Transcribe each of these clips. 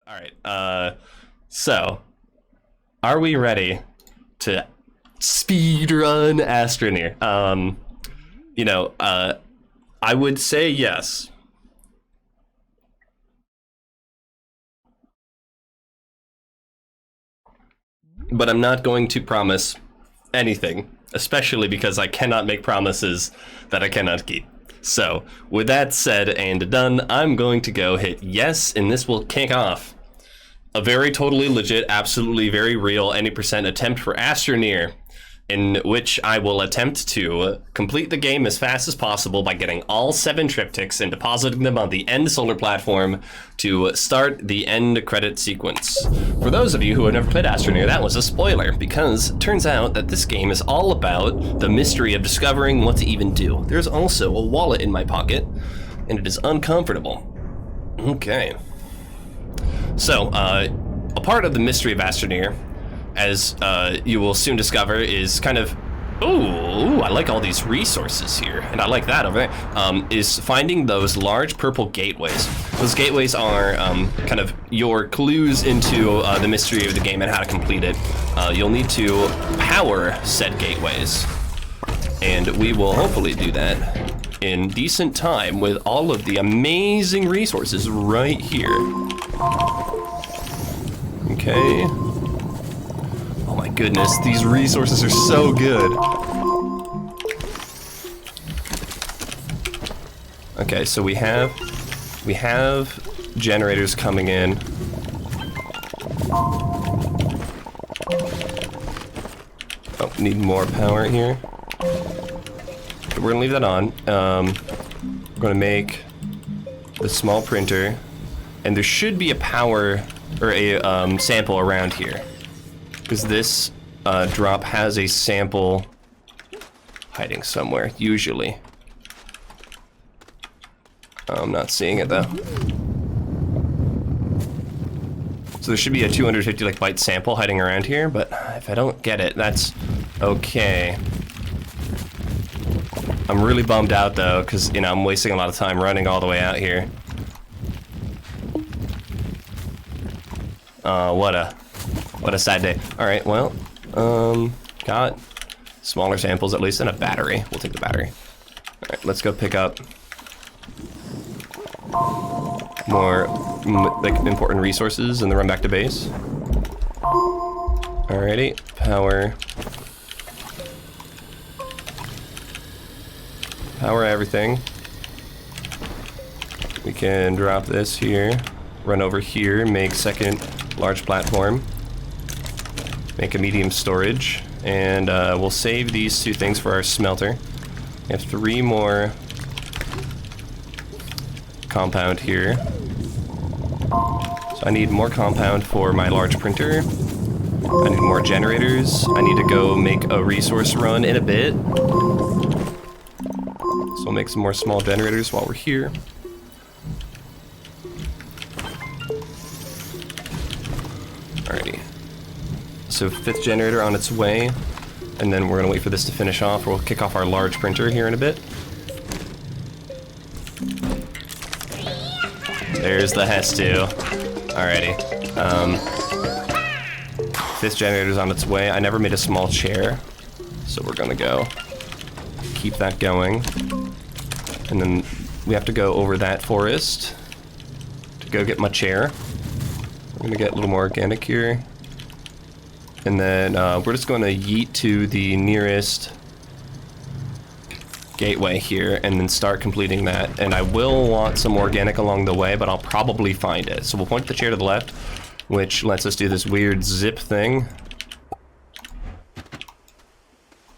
All right. So are we ready to speedrun Astroneer? I would say yes. But I'm not going to promise anything, especially because I cannot make promises that I cannot keep. So, with that said and done, I'm going to go hit yes, and this will kick off a very totally legit, absolutely very real any percent attempt for Astroneer, in which I will attempt to complete the game as fast as possible by getting all 7 triptychs and depositing them on the end solar platform to start the end credit sequence. For those of you who have never played Astroneer, that was a spoiler, because it turns out that this game is all about the mystery of discovering what to even do. There's also a wallet in my pocket, and it is uncomfortable. Okay. So, a part of the mystery of Astroneer, as you will soon discover, is kind of, ooh, I like all these resources here, and I like that over there, is finding those large purple gateways. Those gateways are kind of your clues into the mystery of the game and how to complete it. You'll need to power said gateways, and we will hopefully do that in decent time with all of the amazing resources right here. Okay. Oh my goodness, these resources are so good. Okay, so we have generators coming in. Oh, need more power here. We're gonna leave that on. We're gonna make the small printer, and there should be a power or a sample around here, because this drop has a sample hiding somewhere, usually. I'm not seeing it though. So there should be a 250 byte sample hiding around here, but if I don't get it, that's okay. I'm really bummed out though, because I'm wasting a lot of time running all the way out here. What a sad day. All right, well, got smaller samples at least, and a battery. We'll take the battery. All right, let's go pick up more important resources and then run back to base. Alrighty, power everything. We can drop this here, run over here, make second large platform, make a medium storage, and we'll save these 2 things for our smelter. We have 3 more compound here. So I need more compound for my large printer. I need more generators. I need to go make a resource run in a bit. So we'll make some more small generators while we're here. Alrighty. So 5th generator on its way, and then we're gonna wait for this to finish off. We'll kick off our large printer here in a bit. There's the Hestu. Alrighty. 5th generator's on its way. I never made a small chair, so we're gonna go keep that going. And then we have to go over that forest to go get my chair. We're gonna get a little more organic here. And then we're just gonna yeet to the nearest gateway here and then start completing that. And I will want some organic along the way, but I'll probably find it. So we'll point the chair to the left, which lets us do this weird zip thing.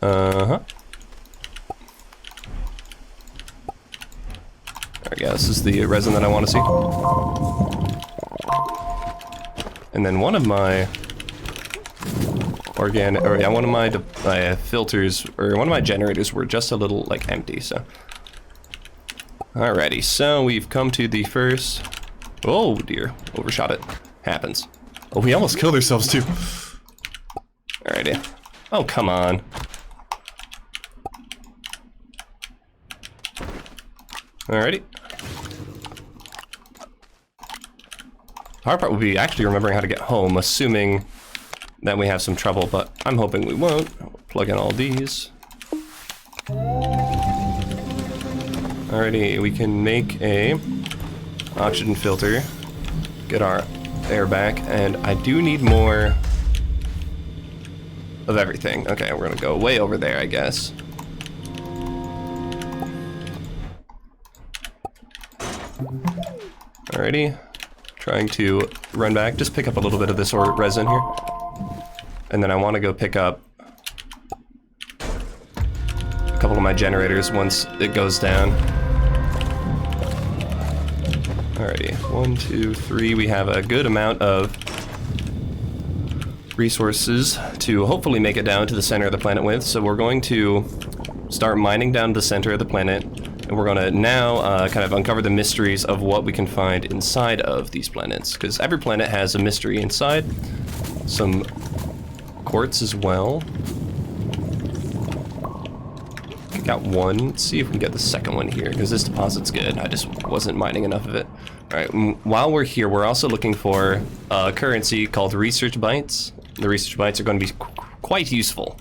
There we go, this is the resin that I want to see. And then one of my one of my filters, or one of my generators were just a little empty, so. Alrighty, so we've come to the first, oh dear, overshot it, happens. Oh, we almost killed ourselves too. Alrighty, oh come on. Alrighty. The hard part would be actually remembering how to get home, assuming that we have some trouble, but I'm hoping we won't. Plug in all these. Alrighty, we can make a oxygen filter, get our air back, and I do need more of everything. Okay, we're gonna go way over there, I guess. Alrighty, trying to run back, just pick up a little bit of this resin here. And then I want to go pick up a couple of my generators once it goes down. Alrighty, 1, 2, 3, we have a good amount of resources to hopefully make it down to the center of the planet with, so we're going to start mining down to the center of the planet, and we're going to now kind of uncover the mysteries of what we can find inside of these planets, because every planet has a mystery inside. Some quartz as well. Got one. Let's see if we can get the second one here, because this deposit's good. I just wasn't mining enough of it. Alright, while we're here, we're also looking for a currency called research bytes. The research bytes are going to be quite useful,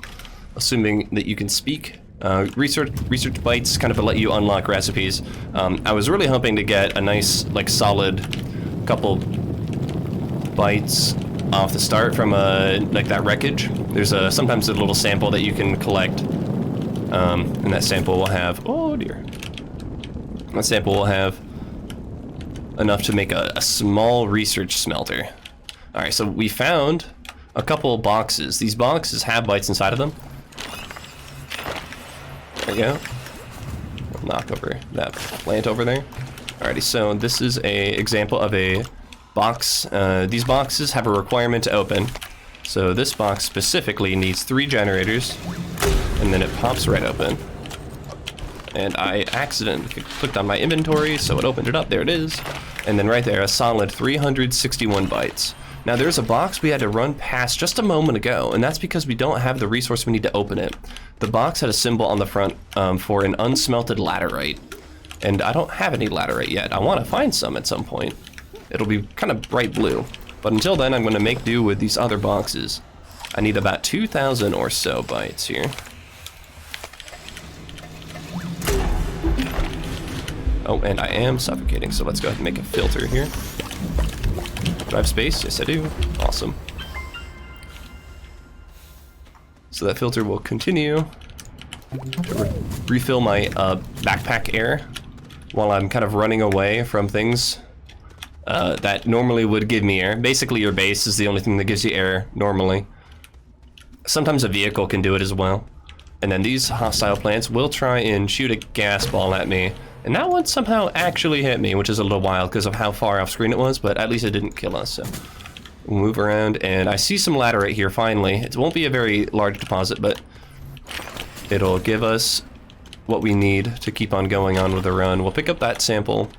assuming that you can speak. Research bytes kind of let you unlock recipes. I was really hoping to get a nice, like, solid couple bytes off the start from like that wreckage. There's sometimes a little sample that you can collect, and that sample will have, oh dear, that sample will have enough to make a small research smelter. All right, so we found a couple boxes. These boxes have bytes inside of them. There we go. I'll knock over that plant over there. Alrighty, so this is a example of a box. These boxes have a requirement to open. So this box specifically needs 3 generators, and then it pops right open. And I accidentally clicked on my inventory, so it opened it up. There it is. And then right there, a solid 361 bytes. Now there's a box we had to run past just a moment ago, and that's because we don't have the resource we need to open it. The box had a symbol on the front for an unsmelted laterite, and I don't have any laterite yet. I want to find some at some point. It'll be kind of bright blue, but until then I'm going to make do with these other boxes. I need about 2,000 or so bytes here. Oh, and I am suffocating, so let's go ahead and make a filter here. Do I have space? Yes, I do. Awesome. So that filter will continue to refill my backpack air while I'm kind of running away from things that normally would give me air. Basically, your base is the only thing that gives you air normally. Sometimes a vehicle can do it as well. And then these hostile plants will try and shoot a gas ball at me. And that one somehow actually hit me, which is a little wild because of how far off screen it was, but at least it didn't kill us. So we'll move around, and I see some laterite here finally. It won't be a very large deposit, but it'll give us what we need to keep on going on with the run. We'll pick up that sample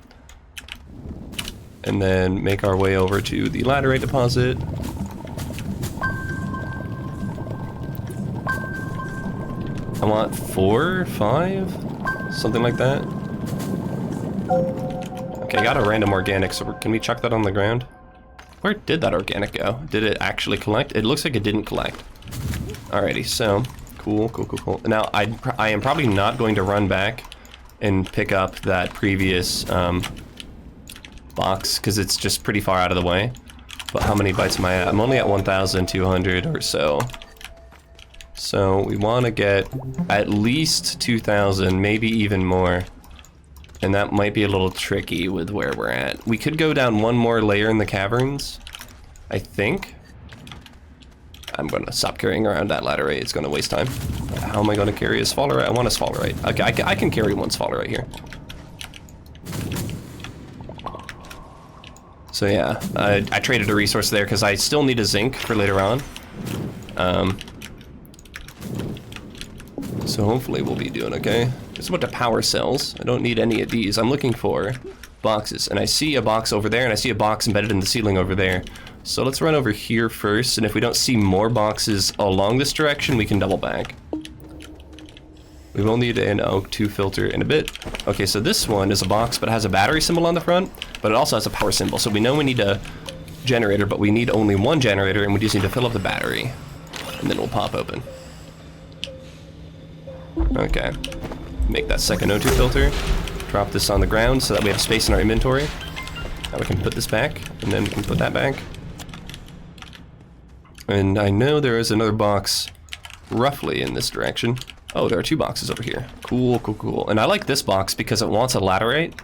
and then make our way over to the laterite deposit. I want 4, 5, something like that. Okay, I got a random organic, so can we chuck that on the ground? Where did that organic go? Did it actually collect? It looks like it didn't collect. Alrighty, so cool. Now, I am probably not going to run back and pick up that previous box, because it's just pretty far out of the way. But how many bytes am I at? I'm only at 1,200 or so. So we want to get at least 2,000, maybe even more. And that might be a little tricky with where we're at. We could go down one more layer in the caverns, I think. I'm going to stop carrying around that laterite. It's going to waste time. How am I going to carry a sphalerite? I want a sphalerite. Okay, I can carry one sphalerite here. So yeah, I traded a resource there because I still need a zinc for later on. So hopefully we'll be doing okay. Just about to power cells. I don't need any of these. I'm looking for boxes, and I see a box over there, and I see a box embedded in the ceiling over there. So let's run over here first, and if we don't see more boxes along this direction, we can double back. We will need an O2 filter in a bit. Okay, so this one is a box, but it has a battery symbol on the front, but it also has a power symbol, so we know we need to generator, but we need only one generator, and we just need to fill up the battery. And then we'll pop open. Okay. Make that second O2 filter. Drop this on the ground so that we have space in our inventory. Now we can put this back, and then we can put that back. And I know there is another box roughly in this direction. Oh, there are 2 boxes over here. Cool, cool, cool. And I like this box because it wants a laterite,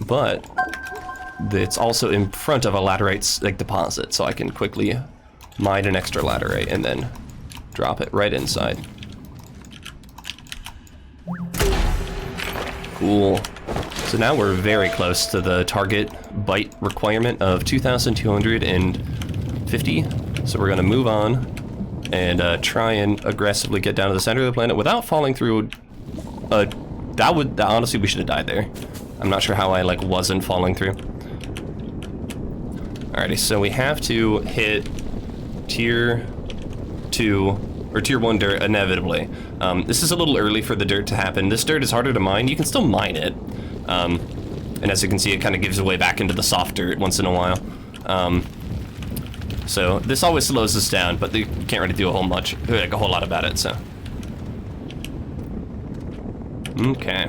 but it's also in front of a laterite like deposit, so I can quickly mine an extra laterite and then drop it right inside. Cool. So now we're very close to the target byte requirement of 2,250. So we're gonna move on and try and aggressively get down to the center of the planet without falling through honestly, we should have died there. I'm not sure how I wasn't falling through. Alrighty, so we have to hit tier 2 or tier 1 dirt inevitably. This is a little early for the dirt to happen. This dirt is harder to mine. You can still mine it. And as you can see, it kind of gives away back into the soft dirt once in a while. So this always slows us down, but you can't really do a whole lot about it, so. Okay.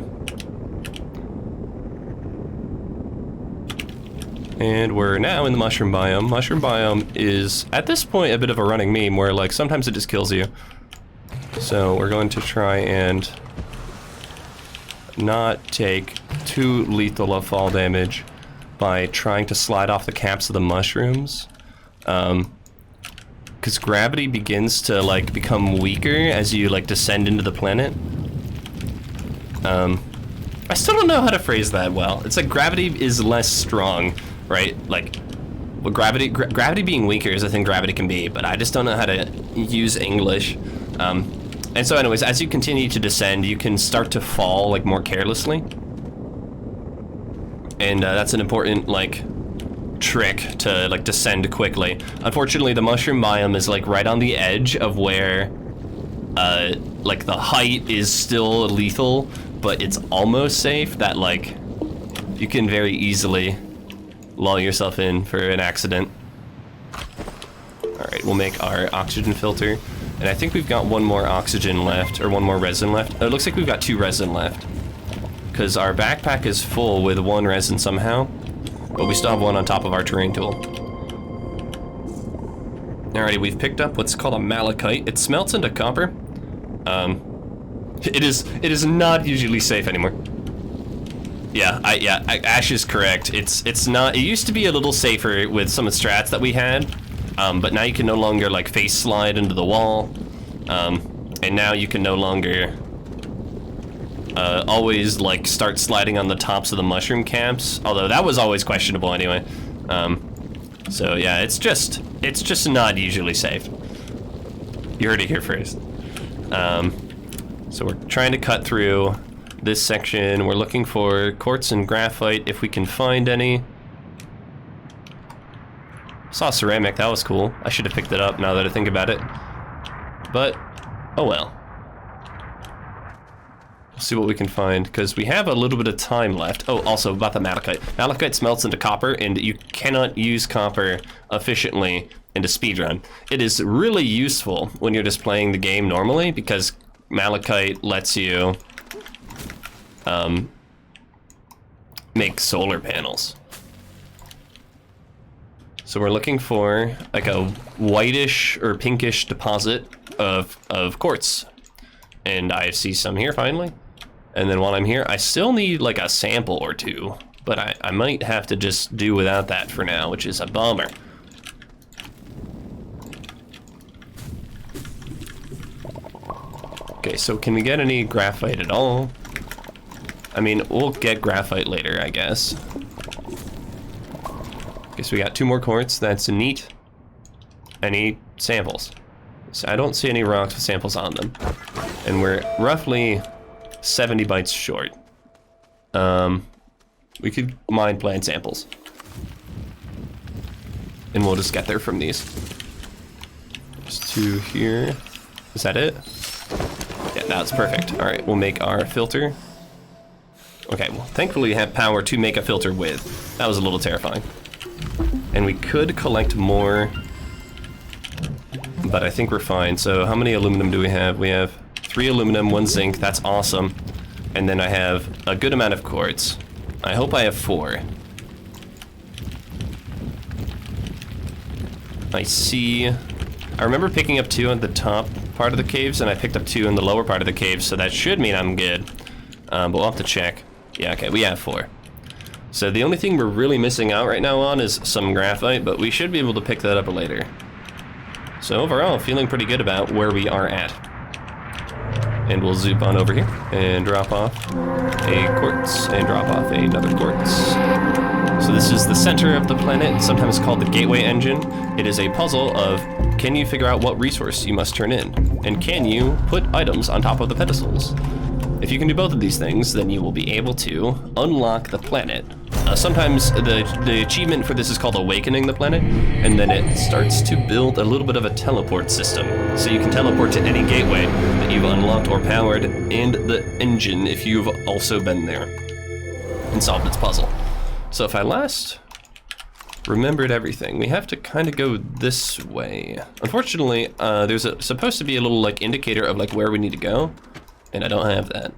And we're now in the mushroom biome. Mushroom biome is, at this point, a bit of a running meme where, sometimes it just kills you. So we're going to try and not take too lethal of fall damage by trying to slide off the caps of the mushrooms. Because gravity begins to, become weaker as you, descend into the planet. I still don't know how to phrase that well. It's like gravity is less strong, right? Well, gravity being weaker is a thing gravity can be, but I just don't know how to use English. And so anyways, as you continue to descend, you can start to fall, more carelessly. And that's an important, trick to, descend quickly. Unfortunately, the mushroom biome is, right on the edge of where, the height is still lethal, but it's almost safe that, you can very easily lull yourself in for an accident. Alright, we'll make our oxygen filter. And I think we've got one more oxygen left, or one more resin left. It looks like we've got 2 resin left. Because our backpack is full with 1 resin somehow, but we still have 1 on top of our terrain tool. Alrighty, we've picked up what's called a malachite. It smelts into copper. It is not usually safe anymore. Yeah, Ash is correct. It's not. It used to be a little safer with some of the strats that we had. But now you can no longer face slide into the wall, and now you can no longer always start sliding on the tops of the mushroom caps. Although that was always questionable anyway. So yeah, it's just not usually safe. You heard it here first. So we're trying to cut through this section. We're looking for quartz and graphite if we can find any. Saw ceramic, that was cool. I should have picked it up now that I think about it. But, oh well. We'll see what we can find, because we have a little bit of time left. Oh, also about the malachite. Malachite smelts into copper, and you cannot use copper efficiently into speedrun. It is really useful when you're just playing the game normally, because malachite lets you make solar panels. So we're looking for a whitish or pinkish deposit of quartz. And I see some here finally. And then while I'm here, I still need a sample or 2. But I might have to just do without that for now, which is a bummer. Okay, so can we get any graphite at all? I mean, we'll get graphite later, I guess. Okay, so we got 2 more quartz. That's neat. Any samples? So I don't see any rocks with samples on them. And we're roughly 70 bytes short. We could mine plant samples. And we'll just get there from these. Just 2 here. Is that it? Yeah, that's perfect. All right, we'll make our filter. Okay, well, thankfully we have power to make a filter with. That was a little terrifying. And we could collect more, but I think we're fine. So how many aluminum do we have? We have 3 aluminum, 1 zinc, that's awesome. And then I have a good amount of quartz. I hope I have 4. I see. I remember picking up 2 at the top part of the caves, and I picked up 2 in the lower part of the caves, so that should mean I'm good. But we'll have to check. Yeah, okay, we have 4. So the only thing we're really missing out right now on is some graphite, but we should be able to pick that up later. So overall, feeling pretty good about where we are at. And we'll zoop on over here and drop off a quartz and drop off another quartz. So this is the center of the planet, sometimes called the gateway engine. It is a puzzle of, can you figure out what resource you must turn in? And can you put items on top of the pedestals? If you can do both of these things, then you will be able to unlock the planet. Sometimes the achievement for this is called awakening the planet, and then it starts to build a little bit of a teleport system. So you can teleport to any gateway that you've unlocked or powered, and the engine if you've also been there and solved its puzzle. So if I last remembered everything, we have to kind of go this way. Unfortunately, there's supposed to be a little like indicator of like where we need to go, and I don't have that.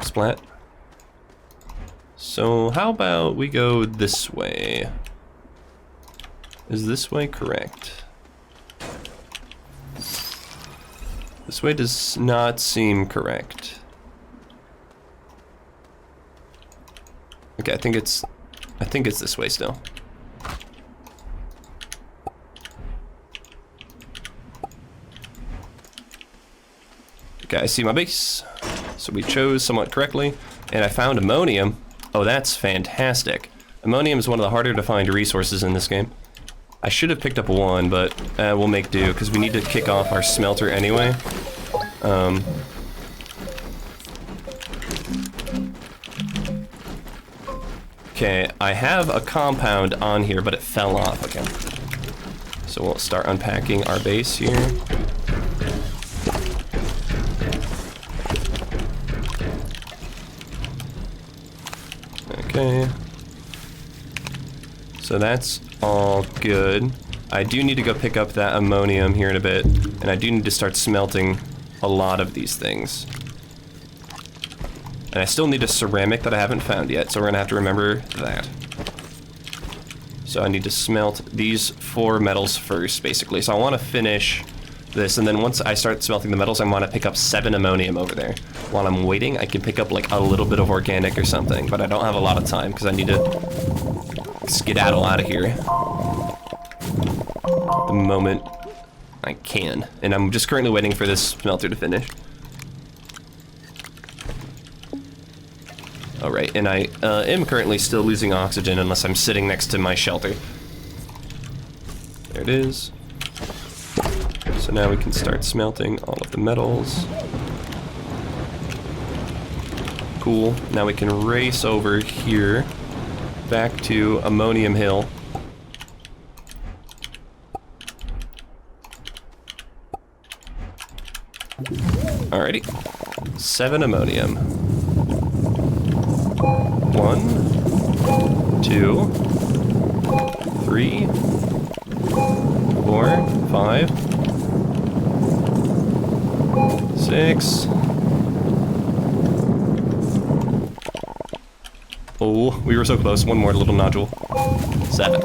Splat. So how about we go this way? Is this way correct? This way does not seem correct. Okay, I think it's this way still. Okay, I see my base. So we chose somewhat correctly, and I found ammonium. Oh, that's fantastic. Ammonium is one of the harder to find resources in this game. I should have picked up 1, but we'll make do, because we need to kick off our smelter anyway. Okay, I have a compound on here, but it fell off. Okay. So we'll start unpacking our base here. Okay. So that's all good. I do need to go pick up that ammonium here in a bit, and I do need to start smelting a lot of these things. And I still need a ceramic that I haven't found yet, so we're gonna have to remember that. So I need to smelt these 4 metals first, basically. So I wanna finish this, and then once I start smelting the metals, I wanna pick up 7 ammonium over there. While I'm waiting, I can pick up like a little bit of organic or something, but I don't have a lot of time because I need to skedaddle out of here the moment I can. And I'm just currently waiting for this smelter to finish. All right, and I am currently still losing oxygen unless I'm sitting next to my shelter. There it is. So now we can start smelting all of the metals. Cool. Now we can race over here back to Ammonium Hill. Alrighty. 7 ammonium. 1, 2, 3, 4, 5, 6. Oh, we were so close. One more little nodule. 7.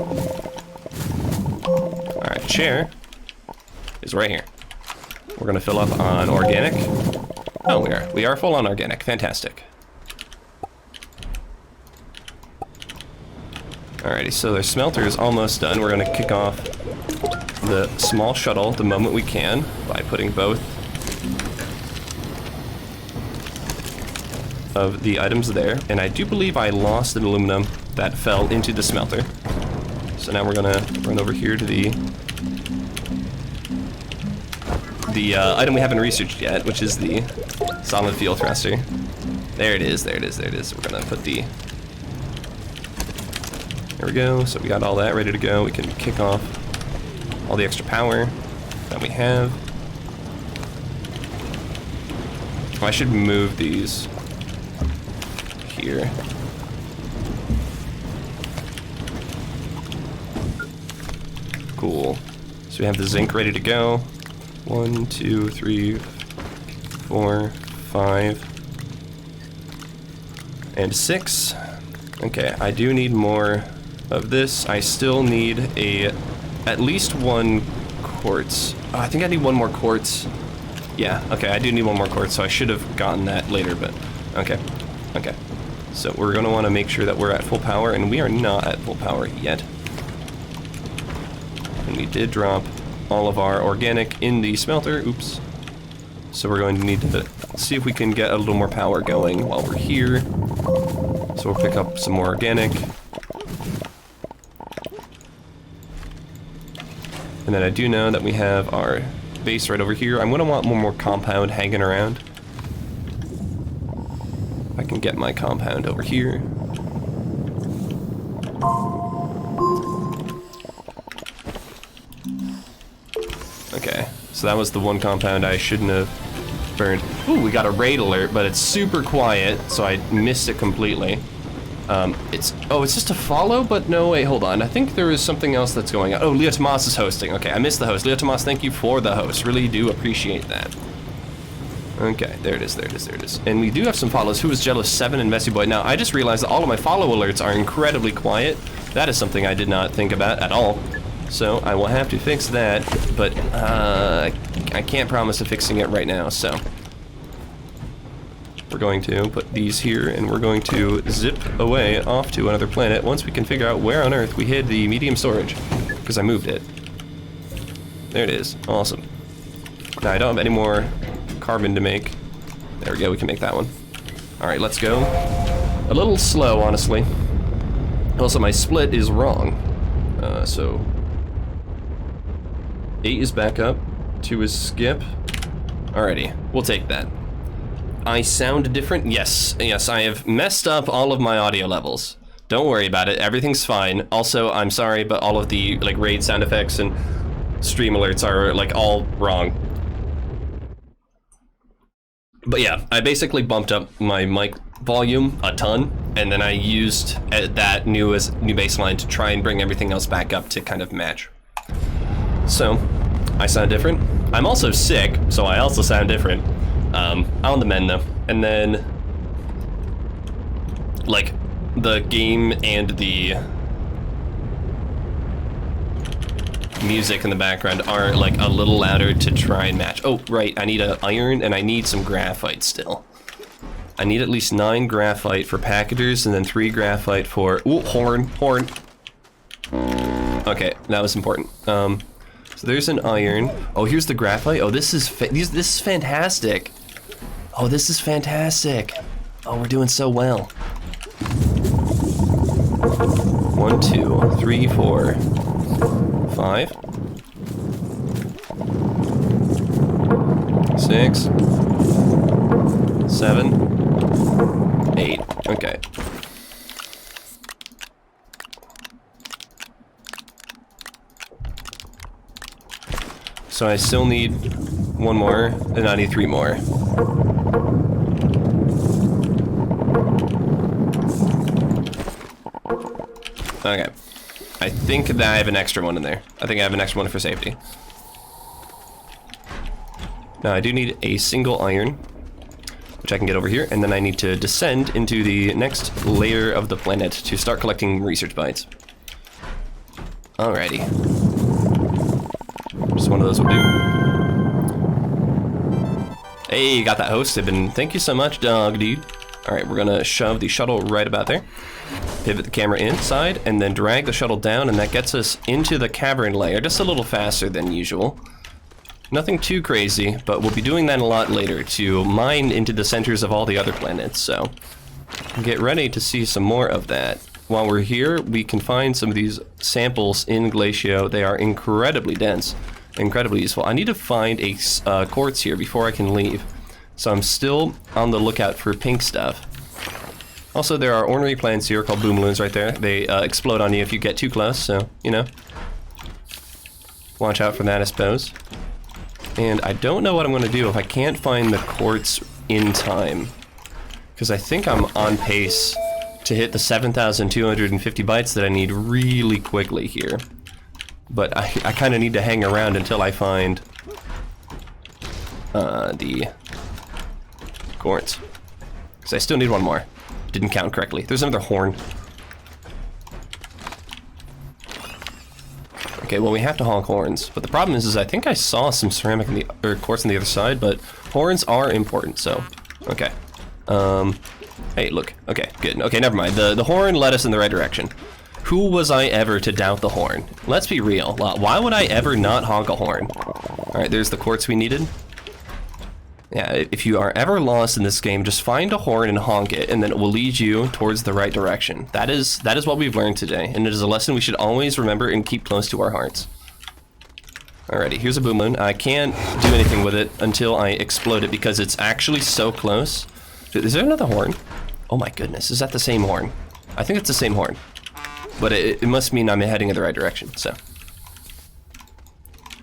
Alright, chair is right here. We're gonna fill up on organic. Oh, we are full on organic. Fantastic. Alrighty, so their smelter is almost done. We're gonna kick off the small shuttle the moment we can by putting both of the items there. And I do believe I lost an aluminum that fell into the smelter. So now we're gonna run over here to the item we haven't researched yet, which is the solid fuel thruster. There it is, there it is, there it is. We're gonna put the... There we go, so we got all that ready to go. We can kick off all the extra power that we have. Oh, I should move these here. Cool. So we have the zinc ready to go. 1, 2, 3, 4, 5, and 6. Okay, I do need more of this. I still need at least 1 quartz. Oh, I think I need 1 more quartz. Yeah, okay, I do need 1 more quartz, so I should have gotten that later, but okay. Okay. So we're going to want to make sure that we're at full power, and we are not at full power yet. And we did drop all of our organic in the smelter. Oops. So we're going to need to see if we can get a little more power going while we're here. So we'll pick up some more organic. And then I do know that we have our base right over here. I'm going to want one more compound hanging around. I can get my compound over here. Okay, so that was the 1 compound I shouldn't have burned. Ooh, we got a raid alert, but it's super quiet, so I missed it completely. It's just a follow, but no, wait, hold on. I think there is something else that's going on. Oh, Leo Tomas is hosting. Okay, I missed the host. Leo Tomas, thank you for the host. Really do appreciate that. Okay, there it is, there it is, there it is. And we do have some follows. Who is Jealous 7 and Messy Boy? Now, I just realized that all of my follow alerts are incredibly quiet. That is something I did not think about at all. So I will have to fix that, but I can't promise fixing it right now, so. We're going to put these here, and we're going to zip away off to another planet once we can figure out where on Earth we hid the medium storage, because I moved it. There it is. Awesome. Now, I don't have any more carbon to make. There we go, we can make that one. Alright, let's go. A little slow, honestly. Also, my split is wrong. So 8 is back up, 2 is skip. Alrighty, we'll take that. I sound different? Yes, yes, I have messed up all of my audio levels. Don't worry about it, everything's fine. Also, I'm sorry, but all of the like raid sound effects and stream alerts are like all wrong. But yeah, I basically bumped up my mic volume a ton, and then I used that new baseline to try and bring everything else back up to kind of match. So, I sound different. I'm also sick, so I also sound different. On the mend though. And then, like, the game and the music in the background are like a little louder to try and match. Oh, right, I need an iron and I need some graphite still. I need at least 9 graphite for packagers and then 3 graphite for, ooh, horn. Okay, that was important. So there's an iron. Oh, here's the graphite. Oh, this is fantastic. Oh, this is fantastic. Oh, we're doing so well. 1, 2, 3, 4, 5, 6, 7, 8. Okay. So I still need 1 more, and I need 3 more. Okay. I think that I have an extra one in there. I think I have an extra one for safety. Now I do need a single iron, which I can get over here, and then I need to descend into the next layer of the planet to start collecting research bytes. Alrighty. Just one of those will do. Hey, got that host tip, and thank you so much, dog dude. Alright, we're gonna shove the shuttle right about there. Pivot the camera inside, and then drag the shuttle down, and that gets us into the cavern layer, just a little faster than usual. Nothing too crazy, but we'll be doing that a lot later to mine into the centers of all the other planets, so get ready to see some more of that. While we're here, we can find some of these samples in Glacio. They are incredibly dense, incredibly useful. I need to find a quartz here before I can leave, so I'm still on the lookout for pink stuff. Also, there are ornery plants here called boom balloons right there. They explode on you if you get too close, so, you know. Watch out for that, I suppose. And I don't know what I'm going to do if I can't find the quartz in time. Because I think I'm on pace to hit the 7,250 bytes that I need really quickly here. but I kind of need to hang around until I find the corns. Because I still need one more. Didn't count correctly. There's another horn. Okay, well we have to haul horns, but the problem is I think I saw some ceramic or quartz on the other side, but horns are important, so okay. Hey, look. Okay, good. Okay, never mind. The horn led us in the right direction. Who was I ever to doubt the horn? Let's be real. Why would I ever not honk a horn? All right, there's the quartz we needed. Yeah, if you are ever lost in this game, just find a horn and honk it, and then it will lead you towards the right direction. That is what we've learned today, and it is a lesson we should always remember and keep close to our hearts. Alrighty, here's a boom balloon. I can't do anything with it until I explode it because it's actually so close. Is there another horn? Oh my goodness, is that the same horn? I think it's the same horn, but it must mean I'm heading in the right direction, so.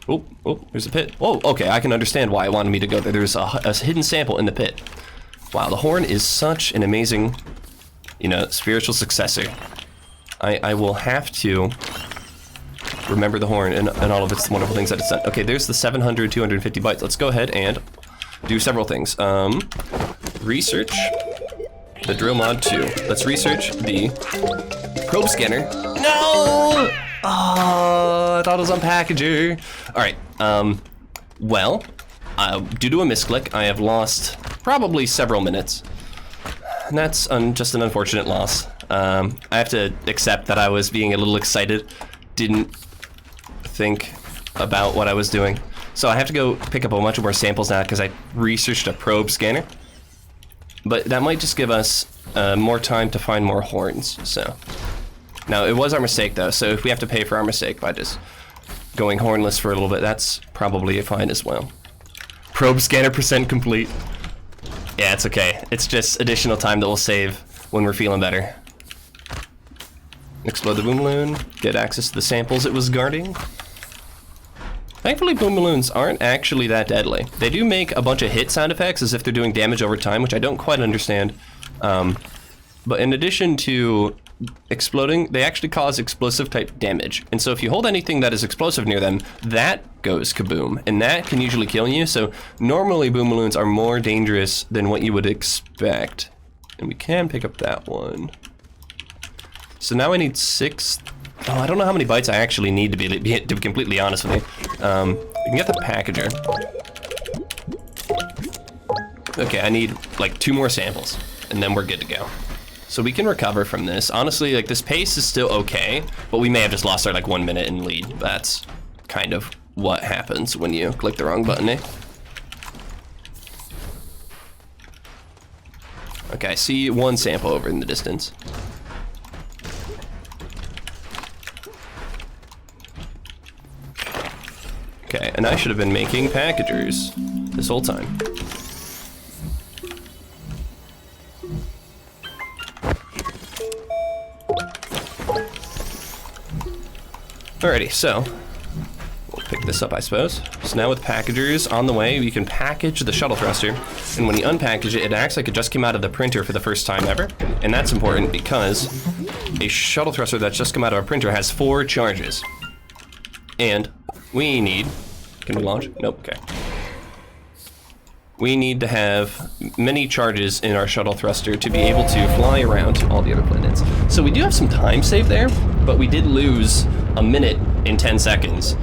Oh, there's a pit. Oh, okay, I can understand why it wanted me to go there. There's a hidden sample in the pit. Wow, the horn is such an amazing, you know, spiritual successor. I will have to remember the horn and all of its wonderful things that it's done. Okay, there's the 250 bytes. Let's go ahead and do several things. Research the drill mod 2. Let's research the probe scanner. No! Oh, I thought it was on packager. All right, well, due to a misclick, I have lost probably several minutes. And that's just an unfortunate loss. I have to accept that I was being a little excited, didn't think about what I was doing. So I have to go pick up a bunch more samples now because I researched a probe scanner. But that might just give us more time to find more horns, so. Now, it was our mistake, though, so if we have to pay for our mistake by just going hornless for a little bit, that's probably fine as well. Probe scanner % complete. Yeah, it's okay. It's just additional time that we'll save when we're feeling better. Explode the boom balloon, get access to the samples it was guarding. Thankfully, boom balloons aren't actually that deadly. They do make a bunch of hit sound effects as if they're doing damage over time, which I don't quite understand. But in addition to exploding, they actually cause explosive type damage. And so if you hold anything that is explosive near them, that goes kaboom. And that can usually kill you. So normally boom balloons are more dangerous than what you would expect. And we can pick up that one. So now I need 6. Oh, I don't know how many bytes I actually need to be completely honest with you. We can get the packager. Okay, I need like 2 more samples, and then we're good to go. So we can recover from this. Honestly, like this pace is still okay, but we may have just lost our like 1 minute in lead. That's kind of what happens when you click the wrong button, eh? Okay, I see 1 sample over in the distance. Okay, and I should have been making packagers this whole time. Alrighty, so we'll pick this up, I suppose. So now with packagers on the way, you can package the shuttle thruster, and when you unpackage it, it acts like it just came out of the printer for the first time ever. And that's important because a shuttle thruster that's just come out of a printer has 4 charges. And we need, can we launch? Nope, okay. We need to have many charges in our shuttle thruster to be able to fly around to all the other planets. So we do have some time saved there, but we did lose a minute in 10 seconds.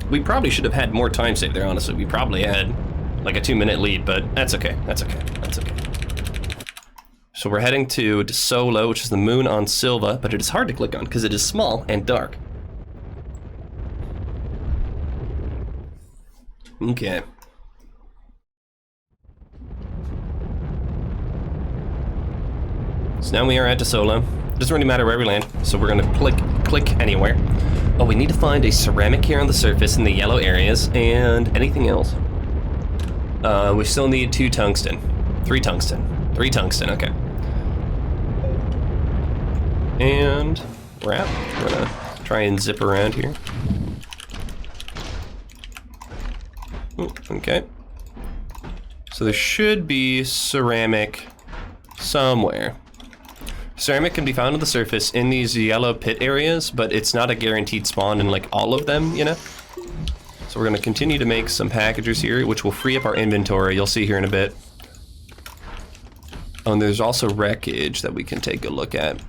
We probably should have had more time saved there, honestly. We probably had like a 2-minute lead, but that's okay, that's okay, that's okay. So we're heading to Solo, which is the moon on Silva, but it is hard to click on because it is small and dark. Okay. So now we are at Solo. It doesn't really matter where we land, so we're gonna click anywhere. Oh, we need to find a ceramic here on the surface in the yellow areas, and anything else. We still need 2 tungsten. 3 tungsten. 3 tungsten, okay. And we're out. We're gonna try and zip around here. Ooh, okay. So there should be ceramic somewhere. ceramic can be found on the surface in these yellow pit areas, but it's not a guaranteed spawn in like all of them, you know? So we're gonna continue to make some packagers here, which will free up our inventory, you'll see here in a bit. Oh, and there's also wreckage that we can take a look at.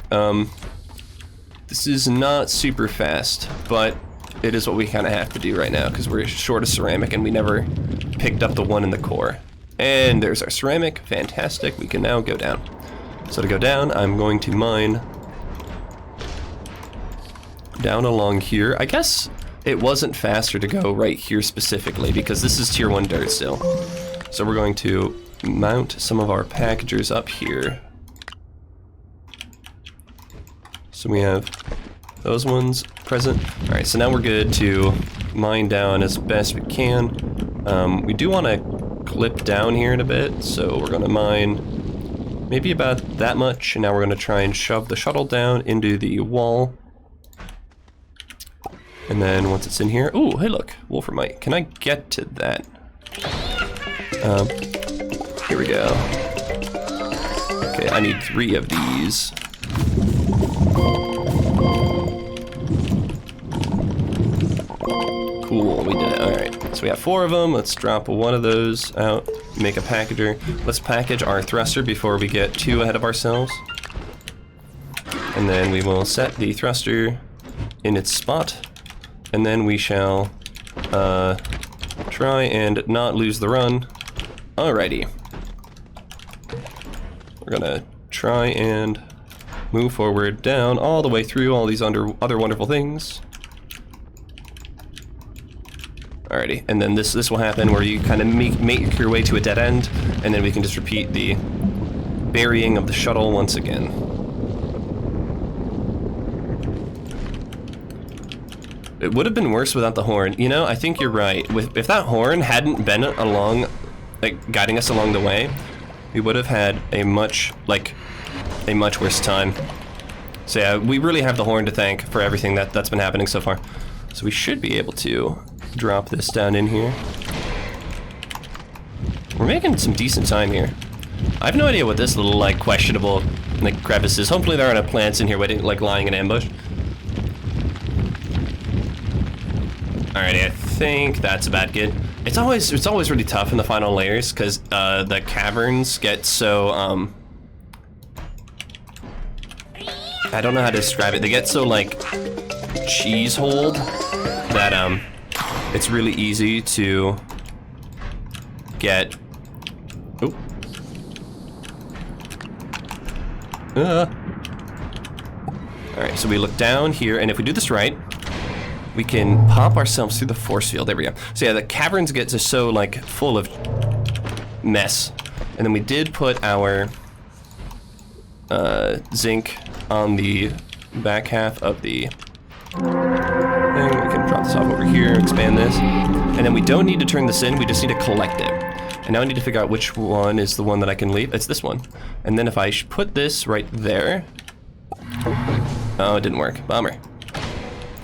This is not super fast, but it is what we kind of have to do right now because we're short of ceramic and we never picked up the one in the core. And there's our ceramic, fantastic, we can now go down. So to go down, I'm going to mine down along here. I guess it wasn't faster to go right here specifically because this is tier 1 dirt still. So we're going to mount some of our packagers up here. So we have those ones present. All right, so now we're good to mine down as best we can. We do want to clip down here in a bit, so we're gonna mine maybe about that much, and now we're gonna try and shove the shuttle down into the wall. And then once it's in here, ooh, hey look, wolframite. Can I get to that? Here we go. Okay, I need 3 of these. Cool, we did it. Alright, so we have 4 of them. Let's drop one of those out, make a packager. Let's package our thruster before we get too ahead of ourselves. And then we will set the thruster in its spot. And then we shall try and not lose the run. Alrighty. We're gonna try and move forward down all the way through all these other wonderful things. Alrighty, and then this will happen where you kind of make your way to a dead end, and then we can just repeat the burying of the shuttle once again. It would have been worse without the horn. You know, I think you're right. If that horn hadn't been along, like guiding us along the way, we would have had a much worse time. So yeah, we really have the horn to thank for everything that's been happening so far. So we should be able to drop this down in here. We're making some decent time here. I have no idea what this little like questionable like crevice is. Hopefully there aren't plants in here waiting, like lying in ambush. Alrighty, I think that's about good. It's always really tough in the final layers because the caverns get so I don't know how to describe it. They get so like cheese-holed that it's really easy to get. Oh. Alright, so we look down here, and if we do this right, we can pop ourselves through the force field. There we go. So yeah, the caverns get just so like full of mess. And then we did put our zinc on the back half of the thing. We can drop this off over here, expand this. And then we don't need to turn this in, we just need to collect it. And now I need to figure out which one is the one that I can leave. It's this one. And then if I put this right there. Oh, it didn't work. Bummer.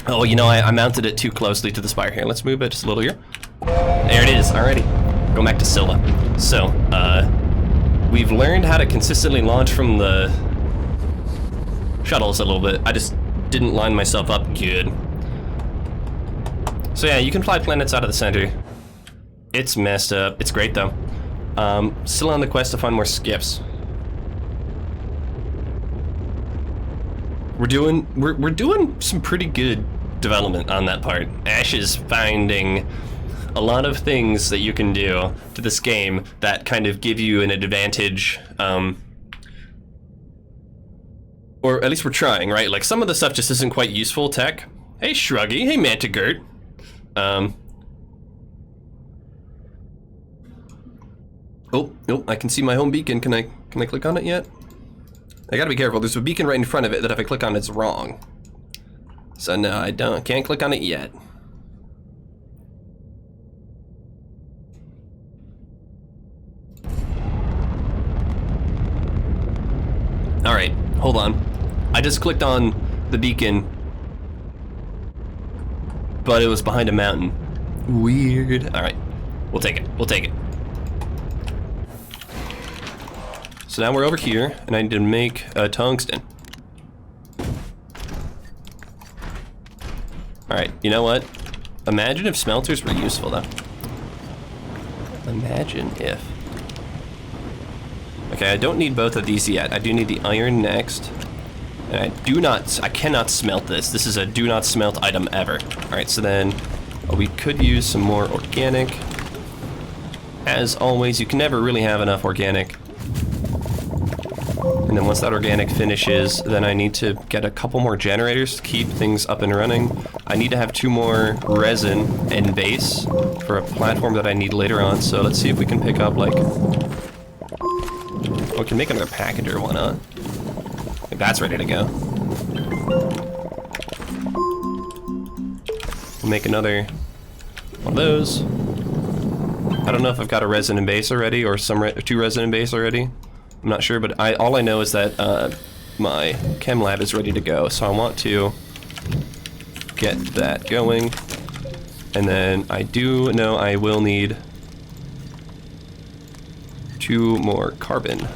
Oh, you know, I mounted it too closely to the spire here. Let's move it just a little here. There it is, alrighty. Go back to Scylla. So, we've learned how to consistently launch from the shuttles a little bit. I just didn't line myself up good. So yeah, you can fly planets out of the center. It's messed up. It's great though. Still on the quest to find more skips. We're doing some pretty good development on that part. Ash is finding a lot of things that you can do to this game that kind of give you an advantage, or at least we're trying, right? Like some of the stuff just isn't quite useful tech. Hey Shruggy, hey Mantigert. Oh, I can see my home beacon. Can I click on it yet? I gotta be careful. There's a beacon right in front of it that if I click on it's wrong. So no, I can't click on it yet. Alright, hold on. I just clicked on the beacon, but it was behind a mountain. Weird. Alright, we'll take it. We'll take it. So now we're over here, and I need to make a tungsten. Alright, you know what? Imagine if smelters were useful, though. Imagine if. Okay, I don't need both of these yet. I do need the iron next. And I cannot smelt this. This is a do not smelt item ever. Alright, so then we could use some more organic. As always, you can never really have enough organic. And then once that organic finishes, then I need to get a couple more generators to keep things up and running. I need to have 2 more resin and base for a platform that I need later on. So let's see if we can pick up like... Oh, we can make another packager, why not? I think that's ready to go. We'll make another one of those. I don't know if I've got a resin and base already or 2 resin and base already. I'm not sure, but all I know is that my chem lab is ready to go, so I want to get that going. And then I do know I will need 2 more carbon.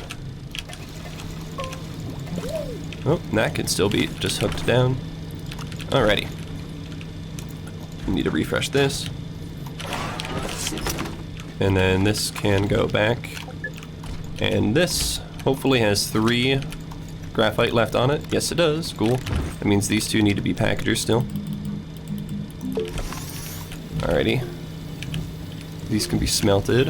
Oh, that could still be just hooked down. Alrighty. We need to refresh this. And then this can go back. And this hopefully has 3 graphite left on it. Yes, it does. Cool. That means these 2 need to be packagers still. Alrighty. These can be smelted.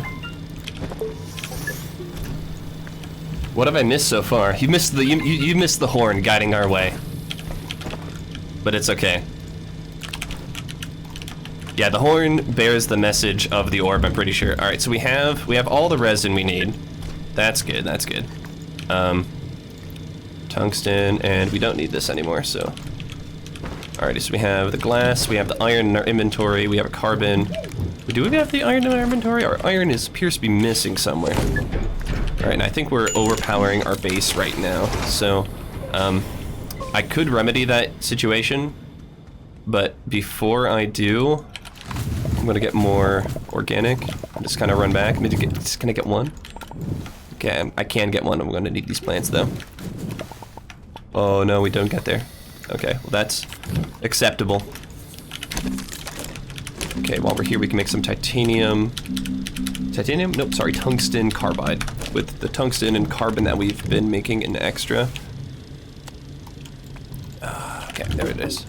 What have I missed so far? You missed the horn guiding our way. But it's okay. Yeah, the horn bears the message of the orb, I'm pretty sure. Alright, so we have all the resin we need. That's good, that's good. Tungsten, and we don't need this anymore, so... Alrighty, so we have the glass, we have the iron in our inventory, we have a carbon. Do we have the iron in our inventory? Our iron appears to be missing somewhere. Alright, and I think we're overpowering our base right now, so... I could remedy that situation, but before I do... I'm gonna get more organic. Just kind of run back. Just gonna get 1. Okay, I can get 1. I'm gonna need these plants though. Oh no, we don't get there. Okay, well that's acceptable. Okay, while we're here, we can make some titanium. Titanium? Nope, sorry, tungsten carbide. With the tungsten and carbon that we've been making in extra. Okay, there it is.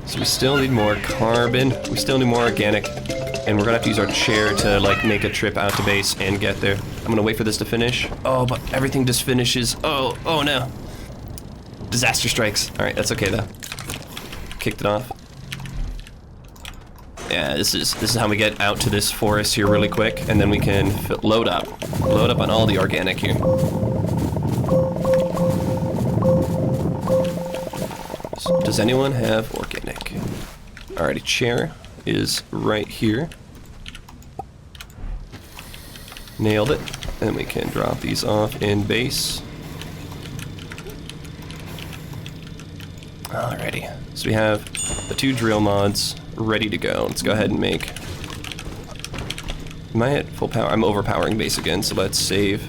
So we still need more carbon, we still need more organic, and we're gonna have to use our chair to like make a trip out to base and get there. I'm gonna wait for this to finish. Oh, but everything just finishes. Oh no. Disaster strikes. Alright, that's okay though. Kicked it off. Yeah, this is how we get out to this forest here really quick, and then we can load up on all the organic here. Does anyone have organic? Alrighty, chair is right here. Nailed it. And we can drop these off in base. Alrighty, so we have the 2 drill mods ready to go. Let's go ahead and make... Am I at full power? I'm overpowering base again, so let's save.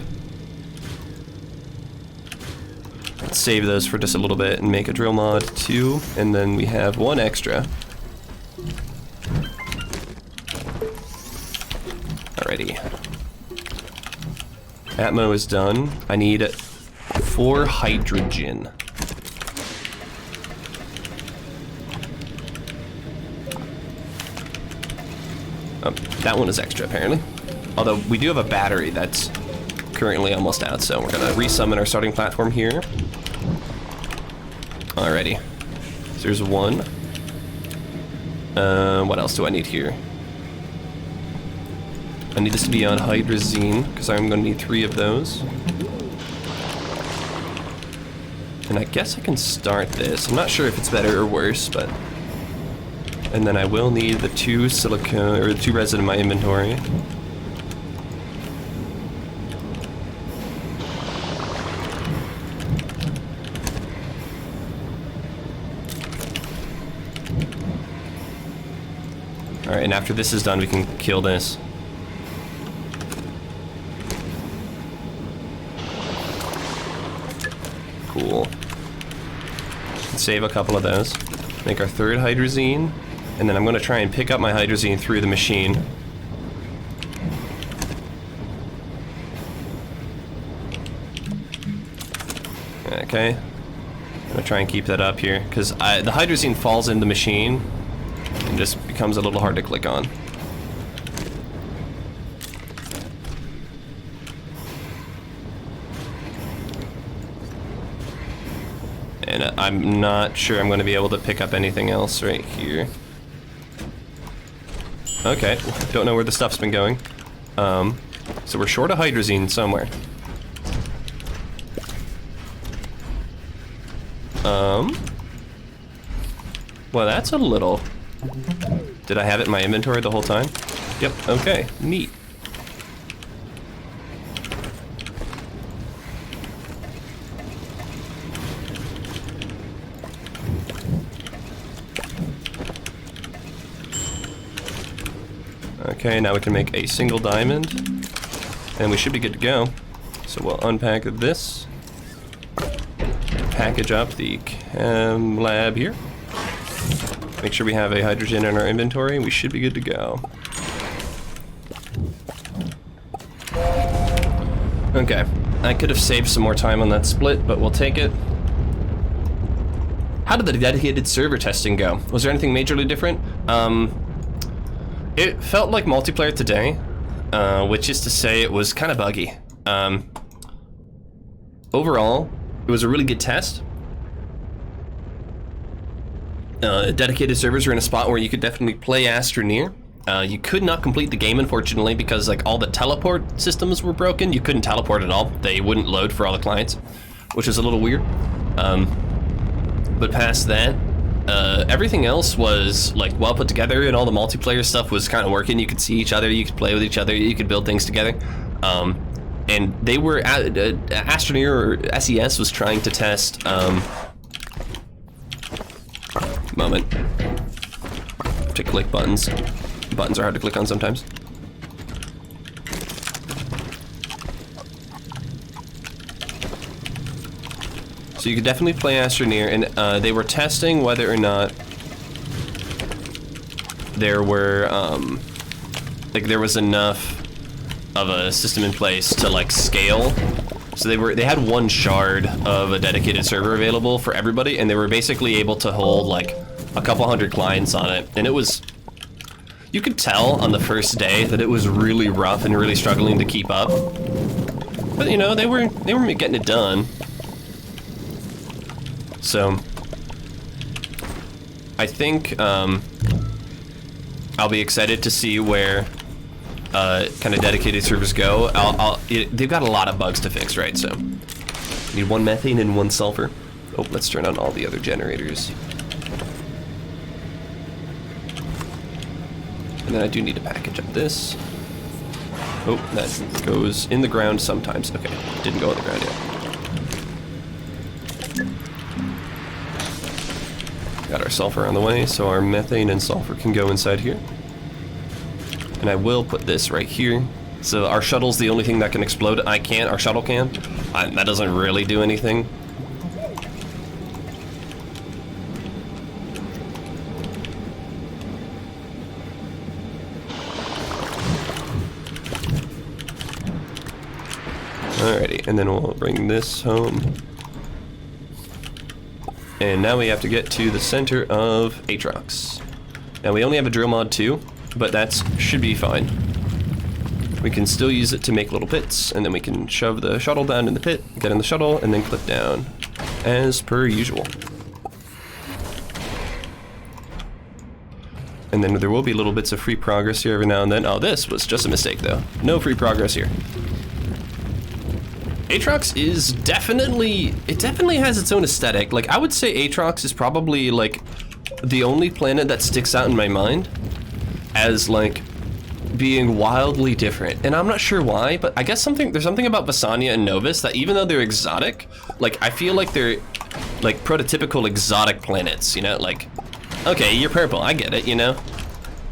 Let's save those for just a little bit and make a drill mod 2, and then we have 1 extra. Alrighty. Atmo is done. I need 4 hydrogen. Oh, that one is extra apparently. Although we do have a battery that's currently almost out, so we're gonna resummon our starting platform here. Alrighty. So there's 1. What else do I need here? I need this to be on hydrazine, because I'm going to need 3 of those. And I guess I can start this. I'm not sure if it's better or worse, but... And then I will need the 2 silicone, or the 2 resin in my inventory. Alright, and after this is done, we can kill this. Cool. Save a couple of those. Make our third hydrazine, and then I'm going to try and pick up my hydrazine through the machine. Okay, I'm going to try and keep that up here, because the hydrazine falls in the machine and just becomes a little hard to click on. And I'm not sure I'm going to be able to pick up anything else right here. Okay, don't know where the stuff's been going. So we're short of hydrazine somewhere. Well, that's a little... Did I have it in my inventory the whole time? Yep, okay, neat. Okay, now we can make a single diamond, and we should be good to go. So we'll unpack this, package up the chem lab here, make sure we have a hydrogen in our inventory, and we should be good to go. Okay, I could have saved some more time on that split, but we'll take it. How did the dedicated server testing go? Was there anything majorly different? It felt like multiplayer today, which is to say it was kind of buggy. Overall, it was a really good test. Dedicated servers are in a spot where you could definitely play Astroneer. You could not complete the game, unfortunately, because like all the teleport systems were broken. You couldn't teleport at all. They wouldn't load for all the clients, which is a little weird. But past that, everything else was like well put together, and all the multiplayer stuff was kind of working. You could see each other, you could play with each other, you could build things together. And they were Astroneer or SES was trying to test. Moment. To click buttons. Buttons are hard to click on sometimes. So you could definitely play Astroneer, and they were testing whether or not there were like there was enough of a system in place to like scale. So they had one shard of a dedicated server available for everybody, and they were basically able to hold like a couple hundred clients on it, and it was, you could tell on the first day that it was really rough and really struggling to keep up. But you know, they were getting it done. So I think I'll be excited to see where kind of dedicated servers go. They've got a lot of bugs to fix, right? So need one methane and one sulfur. Oh, let's turn on all the other generators. And then I do need to package up this. Oh, that goes in the ground sometimes. Okay, didn't go in the ground yet. Got our sulfur on the way, so our methane and sulfur can go inside here. And I will put this right here. So our shuttle's the only thing that can explode. I can't, our shuttle can. That doesn't really do anything. Alrighty, and then we'll bring this home. And now we have to get to the center of Aatrox. Now we only have a drill mod 2, but that should be fine. We can still use it to make little pits, and then we can shove the shuttle down in the pit, get in the shuttle, and then clip down, as per usual. And then there will be little bits of free progress here every now and then. Oh, this was just a mistake though. No free progress here. Aatrox is definitely has its own aesthetic. Like, I would say Aatrox is probably like the only planet that sticks out in my mind as like being wildly different. And I'm not sure why, but I guess there's something about Basania and Novus that even though they're exotic, like I feel like they're like prototypical exotic planets, you know, like, okay, you're purple, I get it, you know?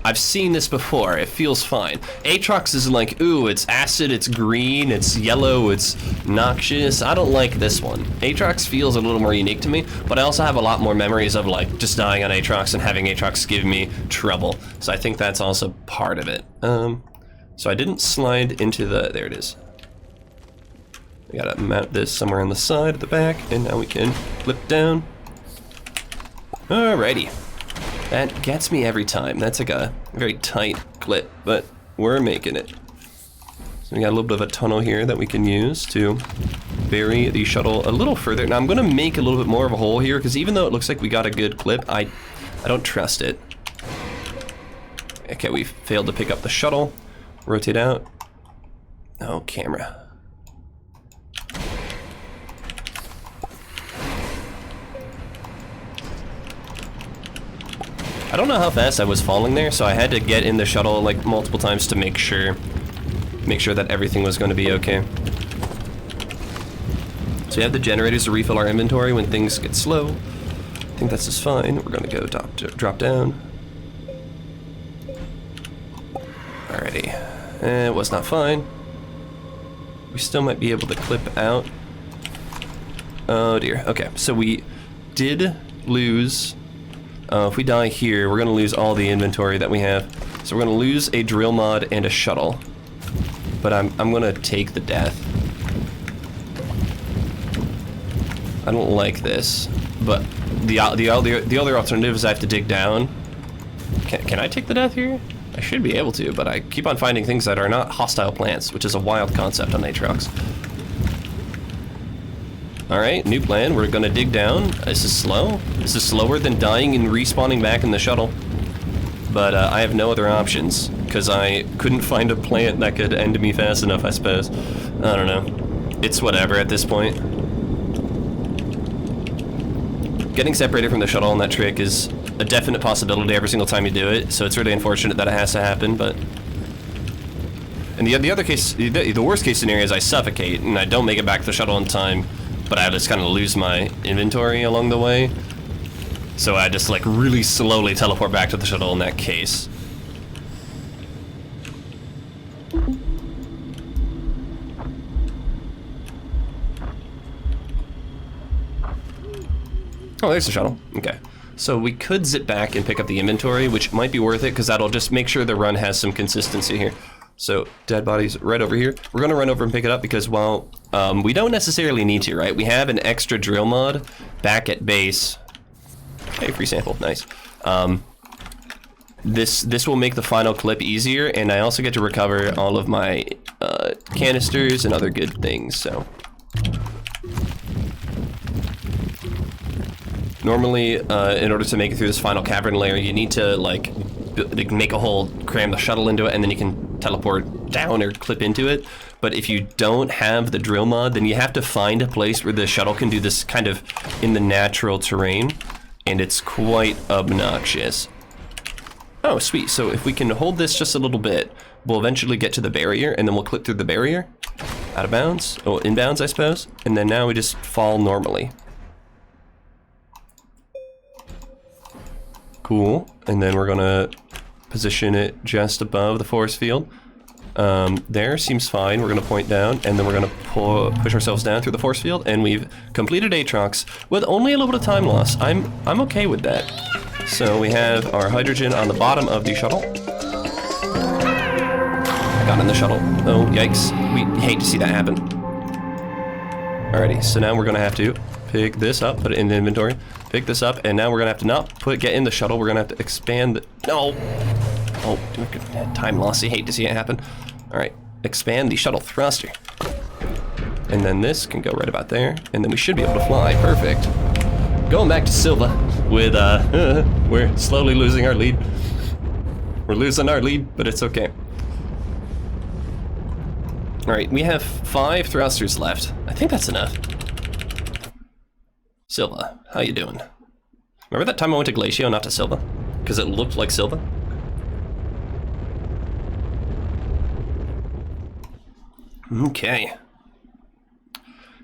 I've seen this before. It feels fine. Aatrox is like, ooh, it's acid, it's green, it's yellow, it's noxious. I don't like this one. Aatrox feels a little more unique to me, but I also have a lot more memories of like just dying on Aatrox and having Aatrox give me trouble. So I think that's also part of it. So I didn't slide into the, there it is. We gotta mount this somewhere on the side of the back, and now we can flip down. Alrighty. That gets me every time. That's like a very tight clip, but we're making it. So we got a little bit of a tunnel here that we can use to bury the shuttle a little further. Now I'm gonna make a little bit more of a hole here, because even though it looks like we got a good clip, I don't trust it. Okay, we failed to pick up the shuttle. Rotate out. Oh, camera. I don't know how fast I was falling there, so I had to get in the shuttle like multiple times to make sure that everything was going to be okay. So we have the generators to refill our inventory when things get slow. I think that's just fine. We're going to go drop down. Alrighty. It was not fine. We still might be able to clip out. Oh dear. Okay, so we did lose... if we die here, we're gonna lose all the inventory that we have. So we're gonna lose a drill mod and a shuttle. But I'm gonna take the death. I don't like this, but the other alternative is I have to dig down. Can I take the death here? I should be able to, but I keep on finding things that are not hostile plants, which is a wild concept on Aatrox. Alright, new plan. We're gonna dig down. This is slow. This is slower than dying and respawning back in the shuttle. But I have no other options, because I couldn't find a plant that could end me fast enough, I suppose. I don't know. It's whatever at this point. Getting separated from the shuttle on that trick is a definite possibility every single time you do it, so it's really unfortunate that it has to happen, but... And the other case, the worst case scenario is I suffocate and I don't make it back to the shuttle in time, but I just kind of lose my inventory along the way. So I just like really slowly teleport back to the shuttle in that case. Oh, there's the shuttle. Okay. So we could zip back and pick up the inventory, which might be worth it because that'll just make sure the run has some consistency here. So dead bodies right over here. We're gonna run over and pick it up because, well, we don't necessarily need to, right? We have an extra drill mod back at base. Hey, free sample, nice. This will make the final clip easier, and I also get to recover all of my canisters and other good things, so. Normally, in order to make it through this final cavern layer, you need to like make a hole, cram the shuttle into it, and then you can teleport down or clip into it. But if you don't have the drill mod, then you have to find a place where the shuttle can do this kind of in the natural terrain, and it's quite obnoxious. Oh, sweet. So if we can hold this just a little bit, we'll eventually get to the barrier, and then we'll clip through the barrier. Out of bounds. Oh, inbounds, I suppose. And then now we just fall normally. Cool. And then we're gonna position it just above the force field. There, seems fine. We're gonna point down, and then we're gonna push ourselves down through the force field, and we've completed Aatrox with only a little bit of time loss. I'm okay with that. So we have our hydrogen on the bottom of the shuttle. I got in the shuttle. Oh, yikes. We hate to see that happen. Alrighty, so now we're gonna have to pick this up, put it in the inventory, pick this up, and now we're gonna have to not get in the shuttle, we're gonna have to expand the, no! Oh, time loss, I hate to see it happen. Alright, expand the shuttle thruster. And then this can go right about there, and then we should be able to fly, perfect. Going back to Silva with, we're slowly losing our lead. We're losing our lead, but it's okay. Alright, we have 5 thrusters left. I think that's enough. Silva, how you doing? Remember that time I went to Glacio, not to Silva? Because it looked like Silva? Okay.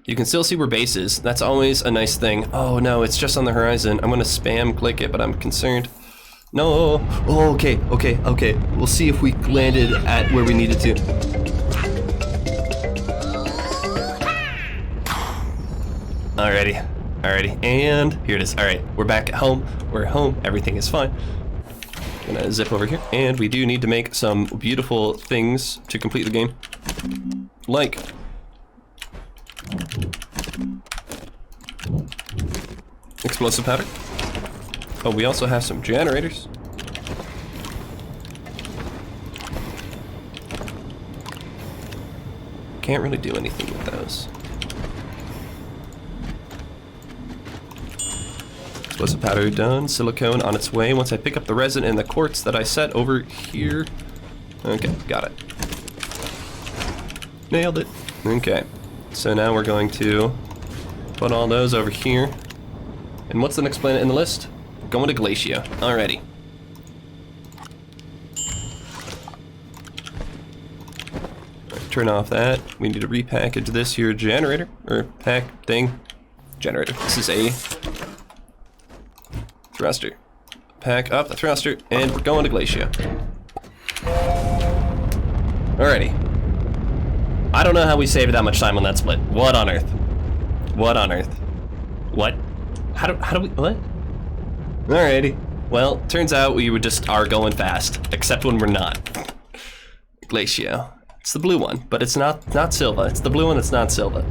You can still see where base is. That's always a nice thing. Oh no, it's just on the horizon. I'm gonna spam click it, but I'm concerned. No. Oh, okay. We'll see if we landed at where we needed to. Alrighty. And here it is. Alright, we're back at home. We're home. Everything is fine. Gonna zip over here. And we do need to make some beautiful things to complete the game. Like explosive powder. Oh, we also have some generators. Can't really do anything with those. Explosive powder done. Silicone on its way. Once I pick up the resin and the quartz that I set over here. Okay, got it. Nailed it. Okay, so now we're going to put all those over here. And what's the next planet in the list? Going to Glacia. Alrighty. Turn off that. We need to repackage this here generator, or pack thing. Generator. This is a thruster. Pack up the thruster, and we're going to Glacia. Alrighty. I don't know how we saved that much time on that split. What on earth? What on earth? What? How do we, what? Alrighty. Well, turns out we just are going fast, except when we're not. Glacia. It's the blue one, but it's not Silva. It's the blue one that's not Silva.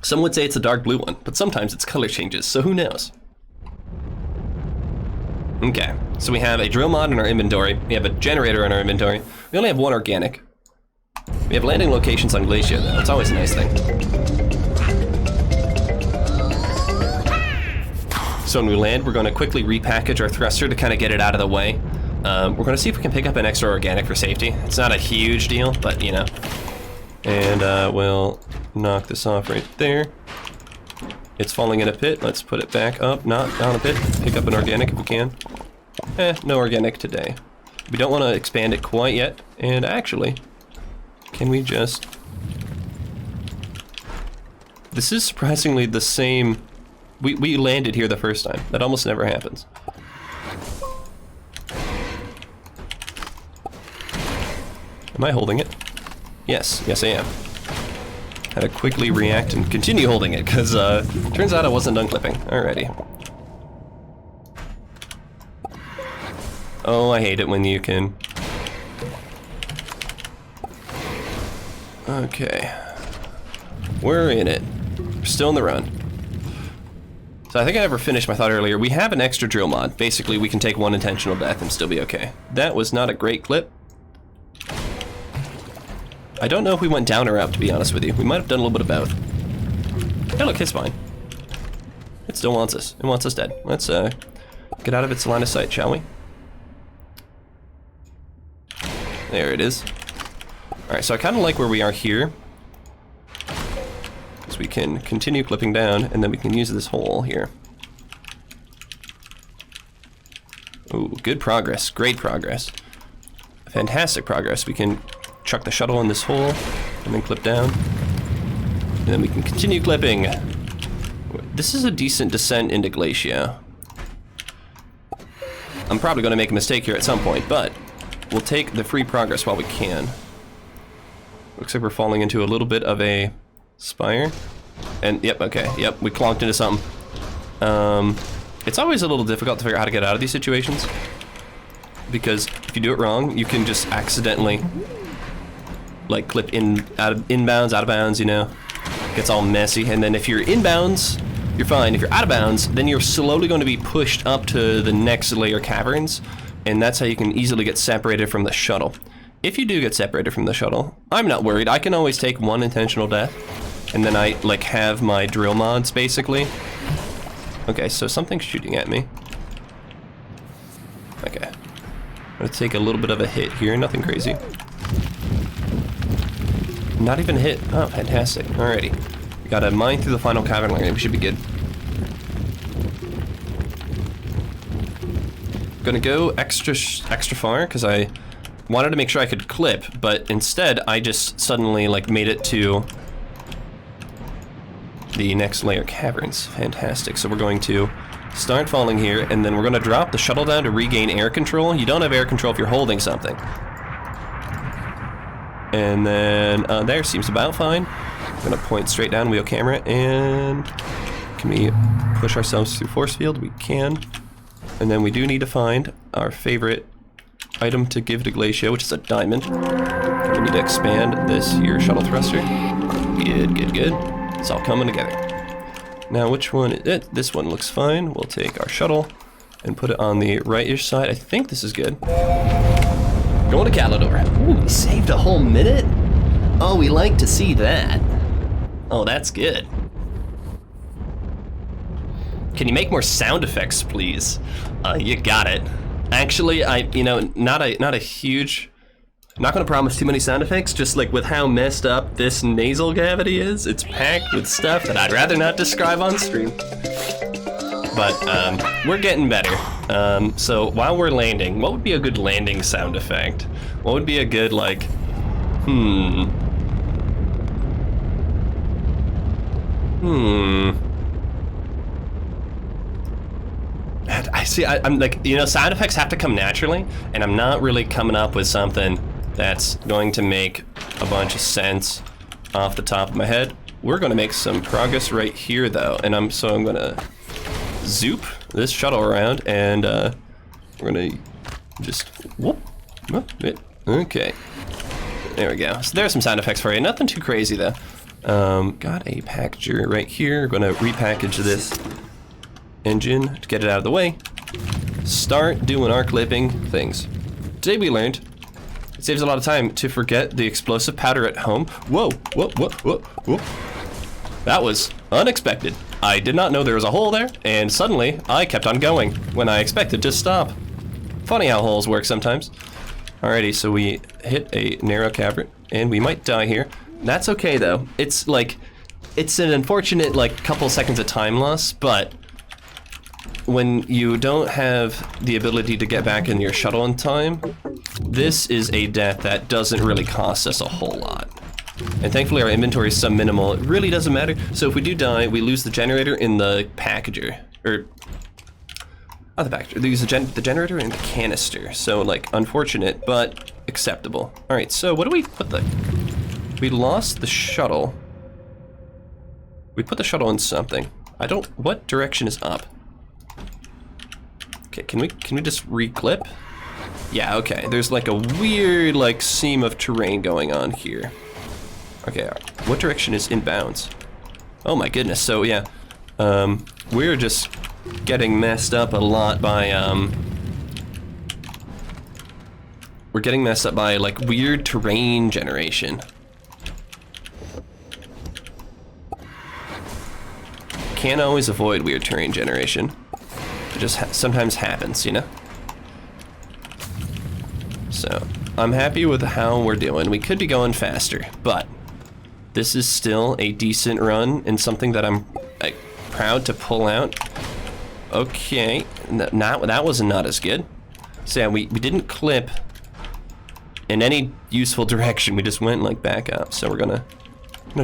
Some would say it's a dark blue one, but sometimes its color changes, so who knows? Okay, so we have a drill mod in our inventory. We have a generator in our inventory. We only have one organic. We have landing locations on Glacia, though. It's always a nice thing. So when we land, we're going to quickly repackage our thruster to kind of get it out of the way. We're going to see if we can pick up an extra organic for safety. It's not a huge deal, but you know. And we'll knock this off right there. It's falling in a pit. Let's put it back up, not down a pit. Pick up an organic if we can. No organic today. We don't want to expand it quite yet. And actually, can we just... This is surprisingly the same... We landed here the first time. That almost never happens. Am I holding it? Yes, I am. Had to quickly react and continue holding it, because turns out I wasn't done clipping. Alrighty. Oh, I hate it when you can... Okay. We're in it. We're still in the run. So I think I never finished my thought earlier. We have an extra drill mod. Basically, we can take one intentional death and still be okay. That was not a great clip. I don't know if we went down or up, to be honest with you. We might have done a little bit of both. Hey, look, it's fine. It still wants us. It wants us dead. Let's get out of its line of sight, shall we? There it is. Alright, so I kind of like where we are here. So we can continue clipping down, and then we can use this hole here. Ooh, good progress. Great progress. Fantastic progress. We can chuck the shuttle in this hole, and then clip down. And then we can continue clipping. This is a decent descent into Glacia. I'm probably going to make a mistake here at some point, but we'll take the free progress while we can. Looks like we're falling into a little bit of a spire. And, yep, okay, yep, we clonked into something. It's always a little difficult to figure out how to get out of these situations, because if you do it wrong, you can just accidentally like clip inbounds, out of bounds, you know. Gets all messy, and then if you're inbounds, you're fine. If you're out of bounds, then you're slowly going to be pushed up to the next layer caverns, and that's how you can easily get separated from the shuttle. If you do get separated from the shuttle, I'm not worried. I can always take one intentional death, and then I like have my drill mods basically. Okay, so something's shooting at me. Okay, I'm gonna take a little bit of a hit here, nothing crazy. Not even a hit. Oh, fantastic. Alrighty. We gotta mine through the final cavern layer. We should be good. Gonna go extra far, because I wanted to make sure I could clip, but instead I just suddenly like made it to the next layer caverns. Fantastic. So we're going to start falling here, and then we're going to drop the shuttle down to regain air control. You don't have air control if you're holding something. And then there seems about fine. I'm going to point straight down, wheel camera, and can we push ourselves through force field? We can. And then we do need to find our favorite item to give to Glacio, which is a diamond. We need to expand this here shuttle thruster. Good, good, good. It's all coming together. Now, which one is it? This one looks fine. We'll take our shuttle and put it on the right-ish side. I think this is good. Going to Calidor. Ooh, we saved a whole minute? Oh, we like to see that. Oh, that's good. Can you make more sound effects, please? You got it. Actually, not a huge... I'm not gonna promise too many sound effects, just like with how messed up this nasal cavity is, it's packed with stuff that I'd rather not describe on stream. But, we're getting better. So while we're landing, what would be a good landing sound effect? What would be a good, like, I'm like, sound effects have to come naturally, and I'm not really coming up with something that's going to make a bunch of sense off the top of my head. We're gonna make some progress right here though, and I'm gonna zoop this shuttle around, and we're gonna just whoop it. Okay, there we go. So there's some sound effects for you. Nothing too crazy though. Got a packager right here. We're gonna repackage this engine to get it out of the way. Start doing our clipping things. Today we learned it saves a lot of time to forget the explosive powder at home. Whoa, whoa, whoa, whoa, whoa. That was unexpected. I did not know there was a hole there, and suddenly I kept on going when I expected to stop. Funny how holes work sometimes. Alrighty, so we hit a narrow cavern, and we might die here. That's okay though. It's an unfortunate couple seconds of time loss, but when you don't have the ability to get back in your shuttle in time, this is a death that doesn't really cost us a whole lot. And thankfully our inventory is so minimal, it really doesn't matter. So if we do die, we lose the generator in the packager. Or, not the packager, they use the generator in the canister. So unfortunate, but acceptable. Alright, so what do we put we lost the shuttle. We put the shuttle in something. What direction is up? Okay, can we just reclip? Yeah, okay. There's a weird seam of terrain going on here. Okay, what direction is inbounds? Oh my goodness. So yeah, we're just getting messed up a lot by we're getting messed up by weird terrain generation. Can't always avoid weird terrain generation. It just sometimes happens, So, I'm happy with how we're doing. We could be going faster, but this is still a decent run and something that I'm proud to pull out. Okay, that was not as good. So yeah, we didn't clip in any useful direction. We just went back up. So we're gonna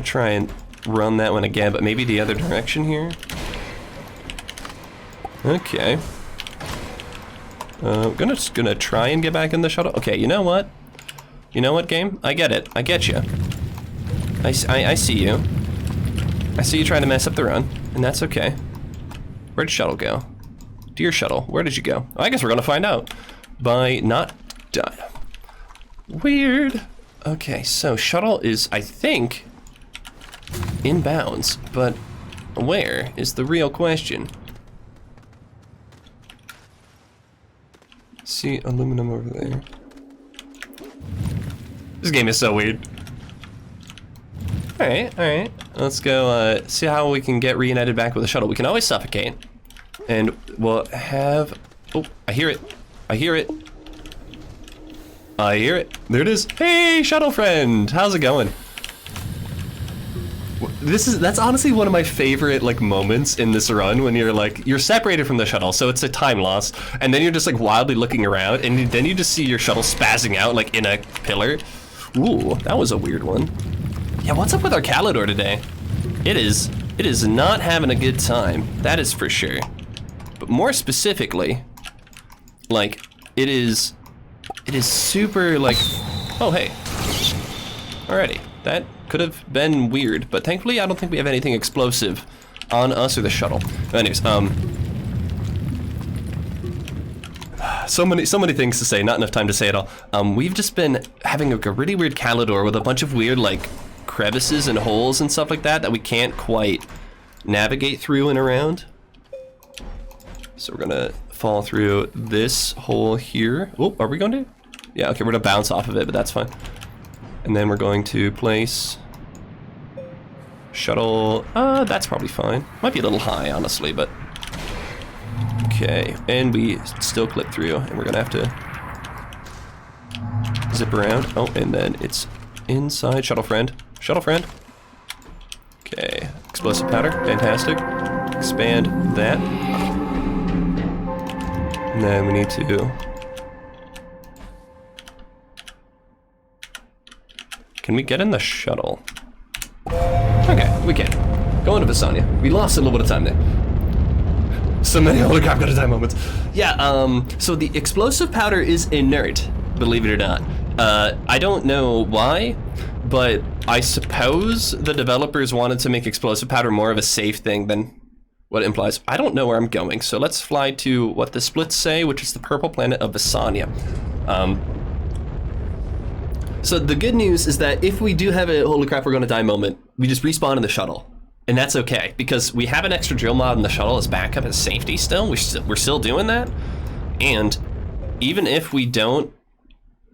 try and run that one again, but maybe the other direction here. Okay. Just gonna try and get back in the shuttle. Okay, you know what? You know what, game? I get it. I get you. I see you. I see you trying to mess up the run, and that's okay. Where'd shuttle go? Dear shuttle, where did you go? I guess we're gonna find out by not die. Weird. Okay, so shuttle is, I think, inbounds, but where is the real question? See aluminum over there. This game is so weird. Alright. Let's go see how we can get reunited back with the shuttle. We can always suffocate. And we'll have... Oh, I hear it. I hear it. I hear it. There it is. Hey, shuttle friend. How's it going? That's honestly one of my favorite moments in this run, when you're separated from the shuttle, so it's a time loss, and then you're just wildly looking around, and then you just see your shuttle spazzing out in a pillar. Ooh, that was a weird one. Yeah, what's up with our Calidor today? It is It is not having a good time, that is for sure. But more specifically, like, it is super, like, oh, hey. Alrighty, that could have been weird, but thankfully I don't think we have anything explosive on us or the shuttle. Anyways, so many things to say, not enough time to say it all. We've just been having like a really weird calidor with a bunch of weird, like, crevices and holes and stuff like that we can't quite navigate through and around. So we're gonna fall through this hole here. Oh, are we going to? Yeah, okay, we're gonna bounce off of it, but that's fine. And then we're going to place shuttle. That's probably fine. Might be a little high, honestly, but okay. And we still clip through, and we're gonna have to zip around. Oh, and then it's inside. Shuttle friend. Shuttle friend. Okay. Explosive powder. Fantastic. Expand that. And then we need to. Can we get in the shuttle? Okay, we can. Going to Visanya. We lost a little bit of time there. So many holy crap, gotta die moments. Yeah, so the explosive powder is inert, believe it or not. I don't know why, but I suppose the developers wanted to make explosive powder more of a safe thing than what it implies. I don't know where I'm going, so let's fly to what the splits say, which is the purple planet of Visanya. So the good news is that if we do have a holy crap we're gonna die moment, we just respawn in the shuttle. And that's okay, because we have an extra drill mod in the shuttle as backup as safety still. We're still doing that. And even if we don't,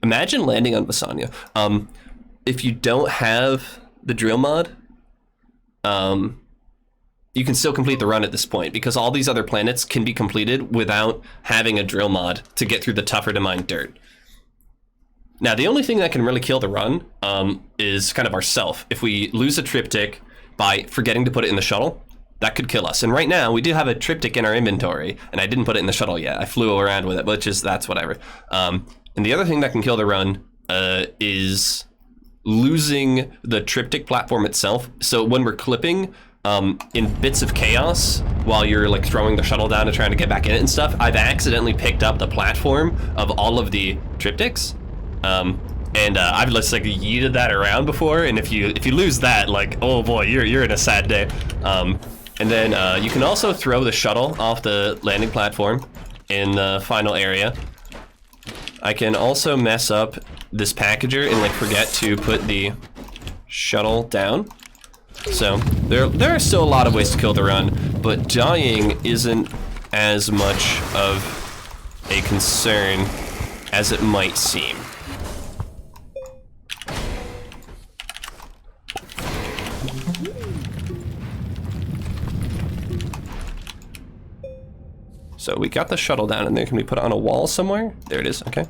imagine landing on Visanya. If you don't have the drill mod, you can still complete the run at this point, because all these other planets can be completed without having a drill mod to get through the tougher to mine dirt. Now, the only thing that can really kill the run is kind of ourself. If we lose a triptych by forgetting to put it in the shuttle, that could kill us. And right now, we do have a triptych in our inventory, and I didn't put it in the shuttle yet. I flew around with it, but that's whatever. And the other thing that can kill the run is losing the triptych platform itself. So when we're clipping in bits of chaos, while you're like throwing the shuttle down and trying to get back in it and stuff, I've accidentally picked up the platform of all of the triptychs. I've just like yeeted that around before, and if you lose that, like, oh boy, you're in a sad day. And then you can also throw the shuttle off the landing platform in the final area. I can also mess up this packager and like forget to put the shuttle down. So there are still a lot of ways to kill the run, but dying isn't as much of a concern as it might seem. So we got the shuttle down in there. Can we put it on a wall somewhere? There it is, okay.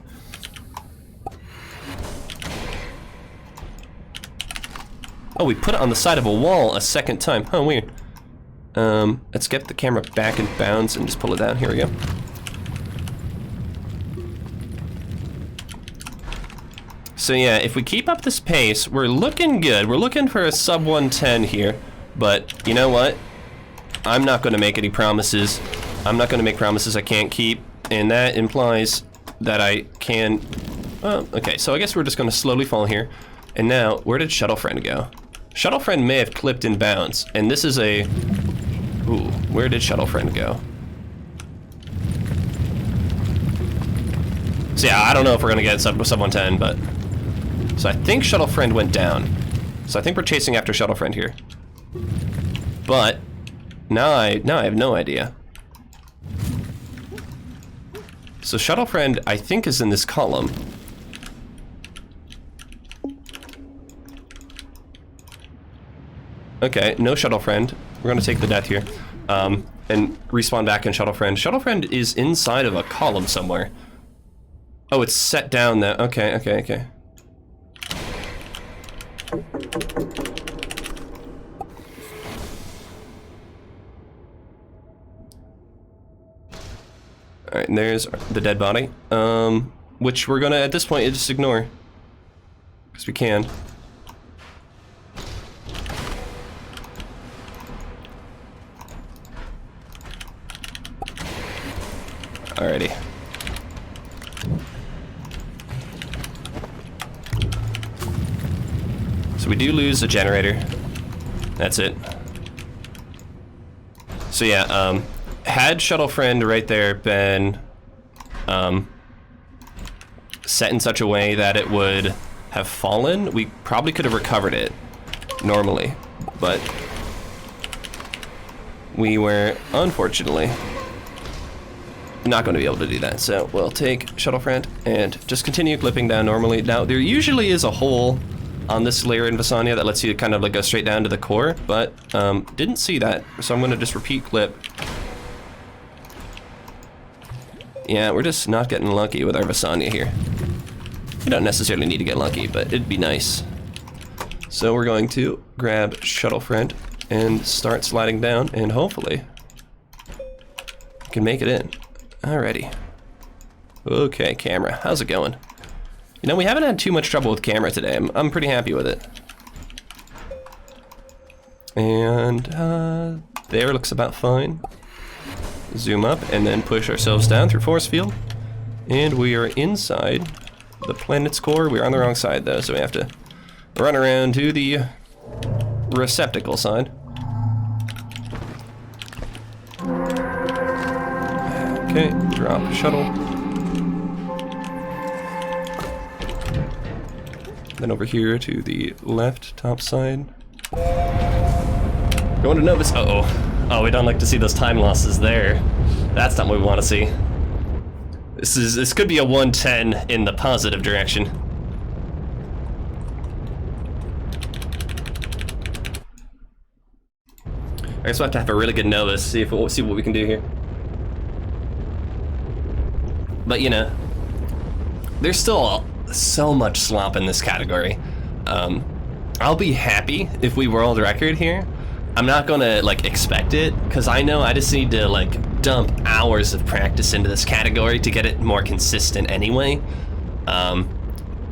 Oh, we put it on the side of a wall a second time. Huh, weird. Let's get the camera back in bounds and just pull it down. Here we go. So yeah, if we keep up this pace, we're looking good. We're looking for a sub 110 here, but you know what? I'm not gonna make any promises. I'm not gonna make promises I can't keep, and that implies that I can, okay, so I guess we're just gonna slowly fall here. And now, where did Shuttle Friend go? Shuttle Friend may have clipped in bounds, and this is a, ooh, where did Shuttle Friend go? So yeah, I don't know if we're gonna get sub 110, but, so I think Shuttle Friend went down. So I think we're chasing after Shuttle Friend here. But, now I have no idea. So Shuttle Friend, I think, is in this column. Okay, no Shuttle Friend. We're gonna take the death here. And respawn back in Shuttle Friend. Shuttle Friend is inside of a column somewhere. Oh, it's set down there. Okay, okay, okay. Alright, and there's the dead body, which we're gonna, at this point, just ignore. Because we can. Alrighty. So we do lose a generator. That's it. So yeah, had Shuttle Friend right there been set in such a way that it would have fallen, we probably could have recovered it normally, but we were unfortunately not going to be able to do that. So we'll take Shuttle Friend and just continue clipping down normally. Now there usually is a hole on this layer in Visanya that lets you kind of like go straight down to the core, but didn't see that, so I'm going to just repeat clip. Yeah, we're just not getting lucky with our Visanya here. You don't necessarily need to get lucky, but it'd be nice. So we're going to grab Shuttle Friend and start sliding down, and hopefully we can make it in. Alrighty. Okay, camera, how's it going? You know, we haven't had too much trouble with camera today. I'm pretty happy with it. And there looks about fine. Zoom up and then push ourselves down through force field. And we are inside the planet's core. We're on the wrong side though, so we have to run around to the receptacle side. Okay, drop shuttle. Then over here to the left top side. Going to Novus. Uh-oh. Oh, we don't like to see those time losses there. That's not what we want to see. This could be a 110 in the positive direction. I guess we'll have to have a really good Novus, see what we can do here. But you know, there's still so much slop in this category. I'll be happy if we world record here. I'm not gonna like expect it, because I know I just need to like dump hours of practice into this category to get it more consistent anyway.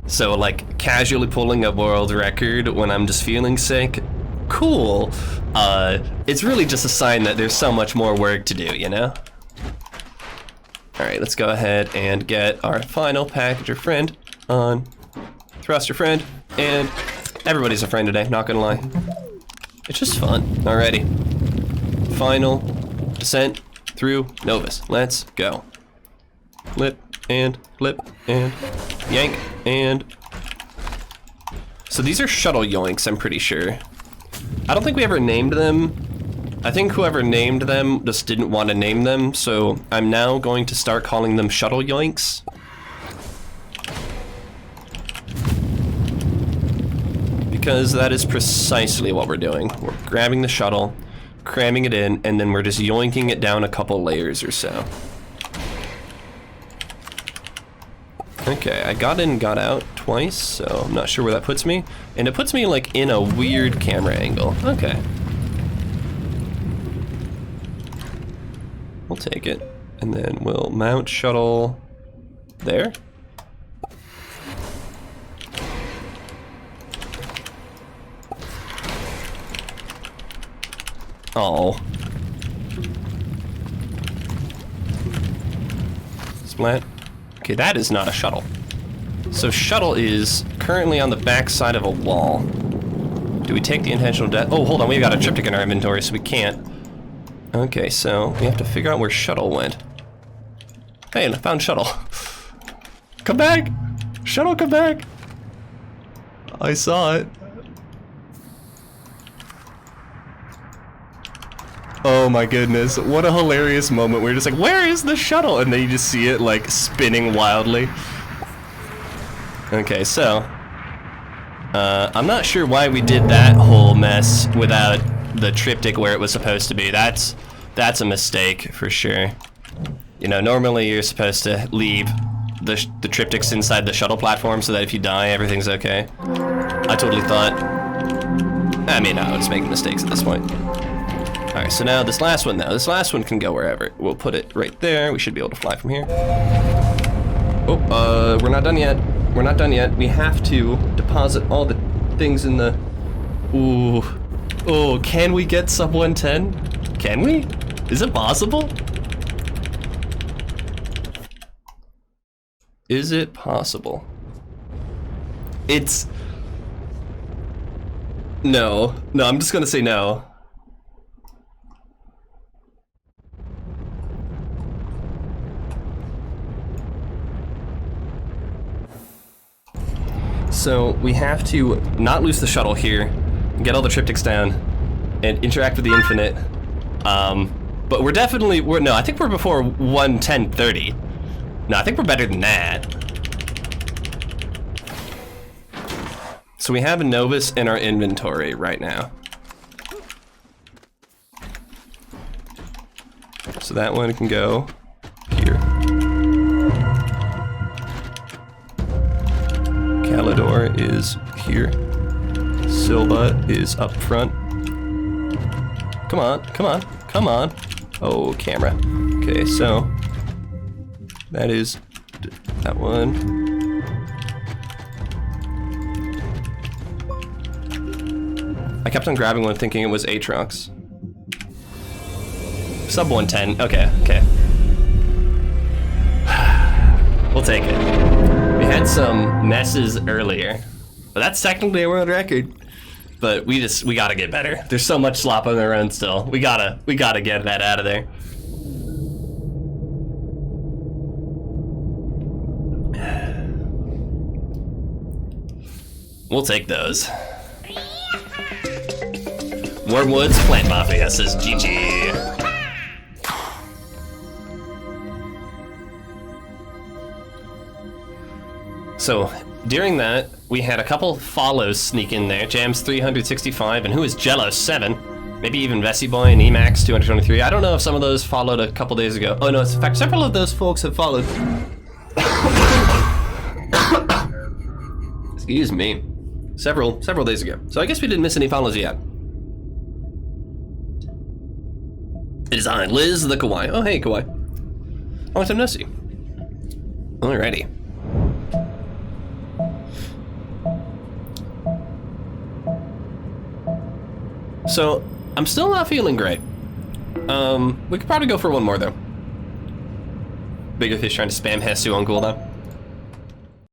So like casually pulling a world record when I'm just feeling sick, cool. It's really just a sign that there's so much more work to do, you know? Alright, let's go ahead and get our final packager friend on thruster friend, and everybody's a friend today, not gonna lie. It's just fun. Alrighty. Final descent through Novus. Let's go. Flip and yank and... So these are shuttle yoinks, I'm pretty sure. I don't think we ever named them. I think whoever named them just didn't want to name them, so I'm now going to start calling them shuttle yoinks. Because that is precisely what we're doing. We're grabbing the shuttle, cramming it in, and then we're just yoinking it down a couple layers or so. Okay, I got in and got out twice, so I'm not sure where that puts me. And it puts me like in a weird camera angle. Okay. We'll take it, and then we'll mount shuttle there. Oh. Splat. Okay, that is not a shuttle. So shuttle is currently on the back side of a wall. Do we take the intentional death? Oh, hold on, we've got a triptych in our inventory, so we can't. Okay, so we have to figure out where shuttle went. Hey, I found shuttle. Come back! Shuttle, come back! I saw it. Oh my goodness, what a hilarious moment. We're just like, where is the shuttle? And then you just see it like spinning wildly. Okay, so I'm not sure why we did that whole mess without the triptych where it was supposed to be. That's a mistake for sure. You know, normally you're supposed to leave the triptychs inside the shuttle platform so that if you die, everything's okay. I totally thought, I mean, I was making mistakes at this point. Alright, so now this last one this last one can go wherever. We'll put it right there. We should be able to fly from here. Oh, we're not done yet. We're not done yet. We have to deposit all the things in the... Ooh. Oh, can we get sub 110? Can we? Is it possible? Is it possible? It's... No. No, I'm just gonna say no. So we have to not lose the shuttle here, get all the triptychs down, and interact with the infinite. But we're definitely, no, I think we're before 1:10:30. No, I think we're better than that. So we have a Novus in our inventory right now. So that one can go here. Calidor is here. Silva is up front. Come on, come on, come on. Oh, camera. Okay, so that is that one. I kept on grabbing one thinking it was Aatrox. Sub 110, okay, okay. We'll take it. We had some messes earlier, but that's technically a world record. But we gotta get better. There's so much slop on the run still. We gotta get that out of there. We'll take those. Wormwoods, Plant Mafia says GG. So during that, we had a couple follows sneak in there. Jams 365, and who is Jello 7? Maybe even Vessi Boy and Emax 223. I don't know if some of those followed a couple days ago. Oh no, in fact, several of those folks have followed. Excuse me. Several days ago. So I guess we didn't miss any follows yet. It is I, Liz the Kawaii. Oh hey Kawaii. Long time no see. Alrighty. So, I'm still not feeling great. We could probably go for one more though. Bigger Fish trying to spam Hesu on cooldown.